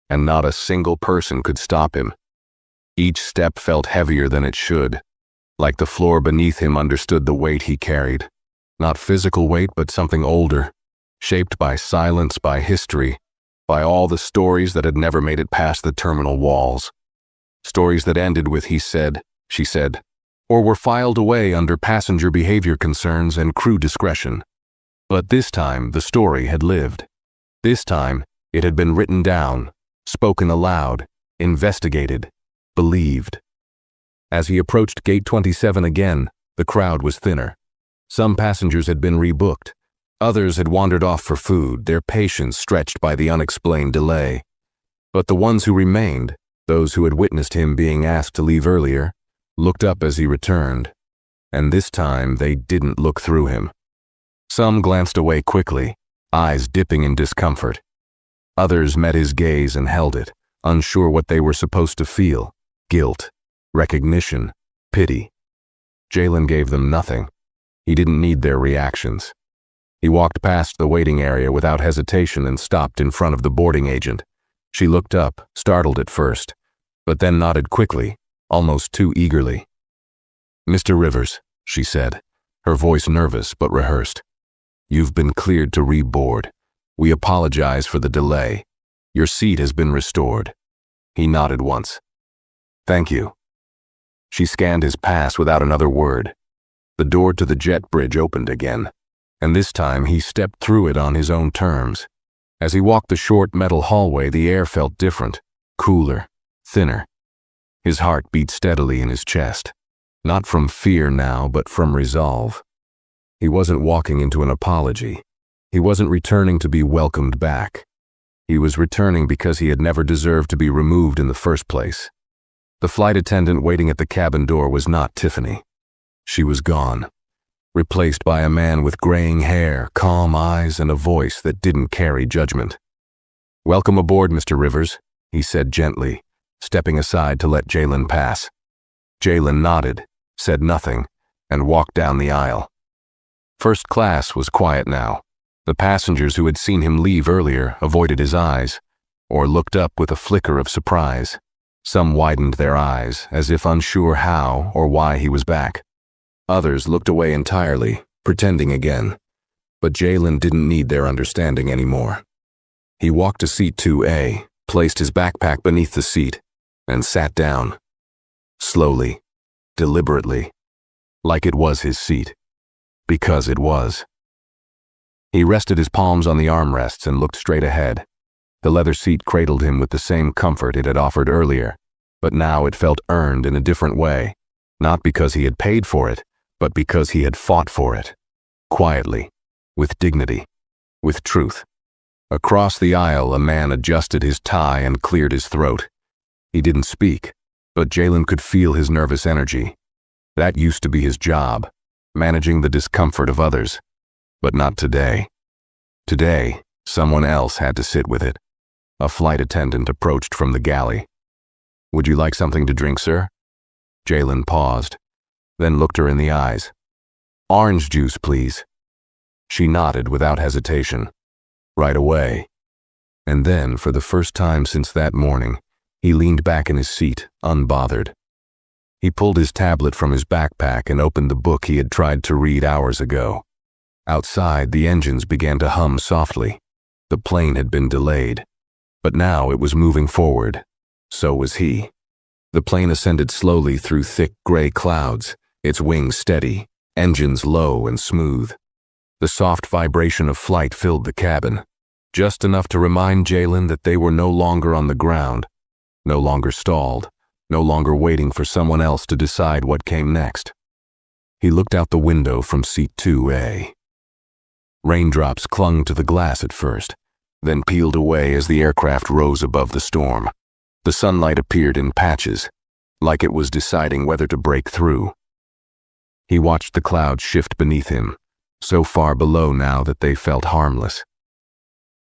and not a single person could stop him. Each step felt heavier than it should, like the floor beneath him understood the weight he carried. Not physical weight, but something older, shaped by silence, by history, by all the stories that had never made it past the terminal walls. Stories that ended with he said, she said, or were filed away under passenger behavior concerns and crew discretion. But this time the story had lived. This time it had been written down, spoken aloud, investigated, believed. As he approached gate 27 again, the crowd was thinner. Some passengers had been rebooked. Others had wandered off for food, their patience stretched by the unexplained delay. But the ones who remained, those who had witnessed him being asked to leave earlier, looked up as he returned, and this time they didn't look through him. Some glanced away quickly, eyes dipping in discomfort. Others met his gaze and held it, unsure what they were supposed to feel: guilt, recognition, pity. Jalen gave them nothing. He didn't need their reactions. He walked past the waiting area without hesitation and stopped in front of the boarding agent. She looked up, startled at first, but then nodded quickly, almost too eagerly. "Mr. Rivers," she said, her voice nervous but rehearsed. "You've been cleared to reboard. We apologize for the delay. Your seat has been restored." He nodded once. "Thank you." She scanned his pass without another word. The door to the jet bridge opened again, and this time he stepped through it on his own terms. As he walked the short metal hallway, the air felt different, cooler, thinner. His heart beat steadily in his chest, not from fear now, but from resolve. He wasn't walking into an apology. He wasn't returning to be welcomed back. He was returning because he had never deserved to be removed in the first place. The flight attendant waiting at the cabin door was not Tiffany. She was gone, replaced by a man with graying hair, calm eyes, and a voice that didn't carry judgment. "Welcome aboard, Mr. Rivers," he said gently, stepping aside to let Jalen pass. Jalen nodded, said nothing, and walked down the aisle. First class was quiet now. The passengers who had seen him leave earlier avoided his eyes, or looked up with a flicker of surprise. Some widened their eyes, as if unsure how or why he was back. Others looked away entirely, pretending again. But Jalen didn't need their understanding anymore. He walked to seat 2A, placed his backpack beneath the seat, and sat down. Slowly, deliberately, like it was his seat. Because it was. He rested his palms on the armrests and looked straight ahead. The leather seat cradled him with the same comfort it had offered earlier, but now it felt earned in a different way, not because he had paid for it, but because he had fought for it. Quietly, with dignity, with truth. Across the aisle, a man adjusted his tie and cleared his throat. He didn't speak, but Jalen could feel his nervous energy. That used to be his job, managing the discomfort of others. But not today. Today, someone else had to sit with it. A flight attendant approached from the galley. "Would you like something to drink, sir?" Jalen paused, then looked her in the eyes. "Orange juice, please." She nodded without hesitation. Right away. And then, for the first time since that morning, he leaned back in his seat, unbothered. He pulled his tablet from his backpack and opened the book he had tried to read hours ago. Outside, the engines began to hum softly. The plane had been delayed, but now it was moving forward. So was he. The plane ascended slowly through thick gray clouds, its wings steady, engines low and smooth. The soft vibration of flight filled the cabin, just enough to remind Jalen that they were no longer on the ground, no longer stalled, no longer waiting for someone else to decide what came next. He looked out the window from seat 2A. Raindrops clung to the glass at first, then peeled away as the aircraft rose above the storm. The sunlight appeared in patches, like it was deciding whether to break through. He watched the clouds shift beneath him, so far below now that they felt harmless.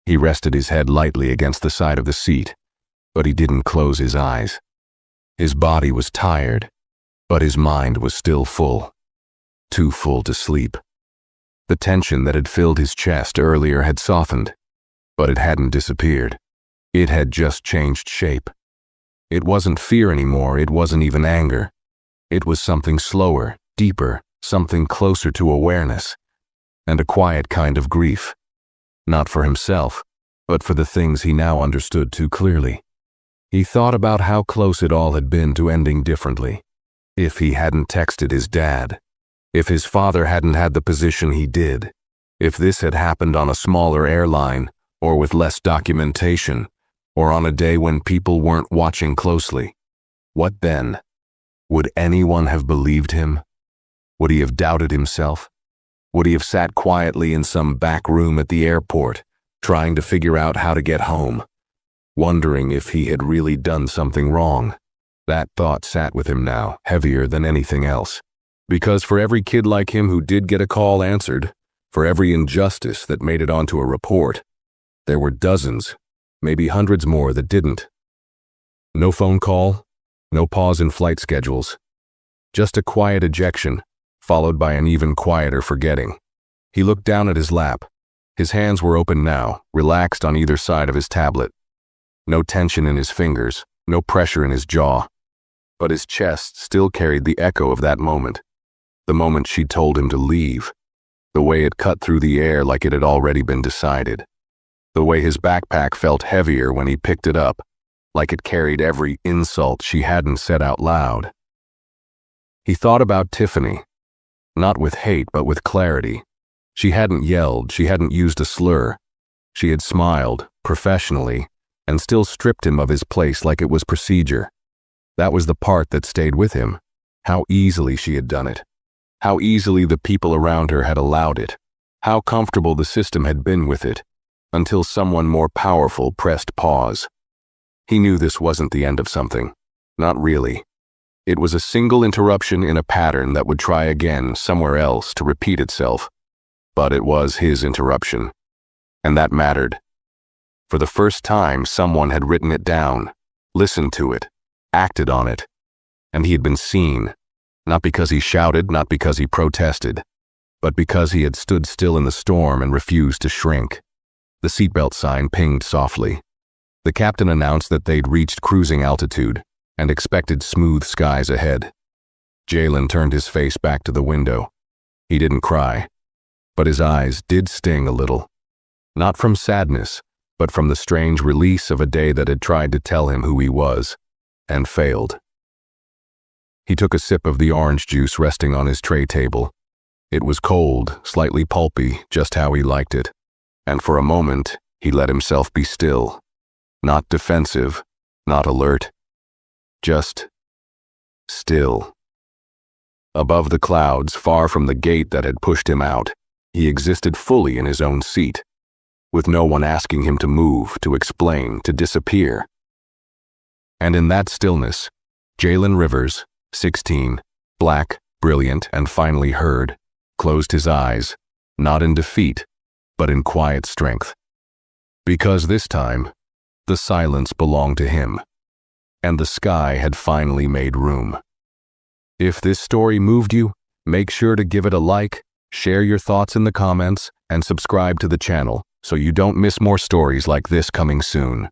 He rested his head lightly against the side of the seat, but he didn't close his eyes. His body was tired, but his mind was still full. too full to sleep. The tension that had filled his chest earlier had softened, but it hadn't disappeared. It had just changed shape. It wasn't fear anymore, it wasn't even anger. It was something slower, deeper, something closer to awareness, and a quiet kind of grief. Not for himself, but for the things he now understood too clearly. He thought about how close it all had been to ending differently. If he hadn't texted his dad, if his father hadn't had the position he did, if this had happened on a smaller airline, or with less documentation, or on a day when people weren't watching closely, what then? Would anyone have believed him? Would he have doubted himself? Would he have sat quietly in some back room at the airport, trying to figure out how to get home, wondering if he had really done something wrong? That thought sat with him now, heavier than anything else. Because for every kid like him who did get a call answered, for every injustice that made it onto a report, there were dozens, maybe hundreds more that didn't. No phone call, no pause in flight schedules. Just a quiet ejection, followed by an even quieter forgetting. He looked down at his lap. His hands were open now, relaxed on either side of his tablet. No tension in his fingers, no pressure in his jaw. But his chest still carried the echo of that moment. The moment she'd told him to leave. The way it cut through the air like it had already been decided. The way his backpack felt heavier when he picked it up, like it carried every insult she hadn't said out loud. He thought about Tiffany, not with hate but with clarity. She hadn't yelled, she hadn't used a slur. She had smiled, professionally, and still stripped him of his place like it was procedure. That was the part that stayed with him. How easily she had done it. How easily the people around her had allowed it. How comfortable the system had been with it, until someone more powerful pressed pause. He knew this wasn't the end of something. Not really. It was a single interruption in a pattern that would try again somewhere else to repeat itself. But it was his interruption. And that mattered. For the first time, someone had written it down, listened to it, acted on it. And he had been seen. Not because he shouted, not because he protested, but because he had stood still in the storm and refused to shrink. The seatbelt sign pinged softly. The captain announced that they'd reached cruising altitude and expected smooth skies ahead. Jalen turned his face back to the window. He didn't cry, but his eyes did sting a little. Not from sadness, but from the strange release of a day that had tried to tell him who he was, and failed. He took a sip of the orange juice resting on his tray table. It was cold, slightly pulpy, just how he liked it. And for a moment, he let himself be still. Not defensive, not alert. Just still. Above the clouds, far from the gate that had pushed him out, he existed fully in his own seat, with no one asking him to move, to explain, to disappear. And in that stillness, Jalen Rivers, 16, black, brilliant, and finally heard, closed his eyes, not in defeat, but in quiet strength. Because this time, the silence belonged to him, and the sky had finally made room. If this story moved you, make sure to give it a like, share your thoughts in the comments, and subscribe to the channel so you don't miss more stories like this coming soon.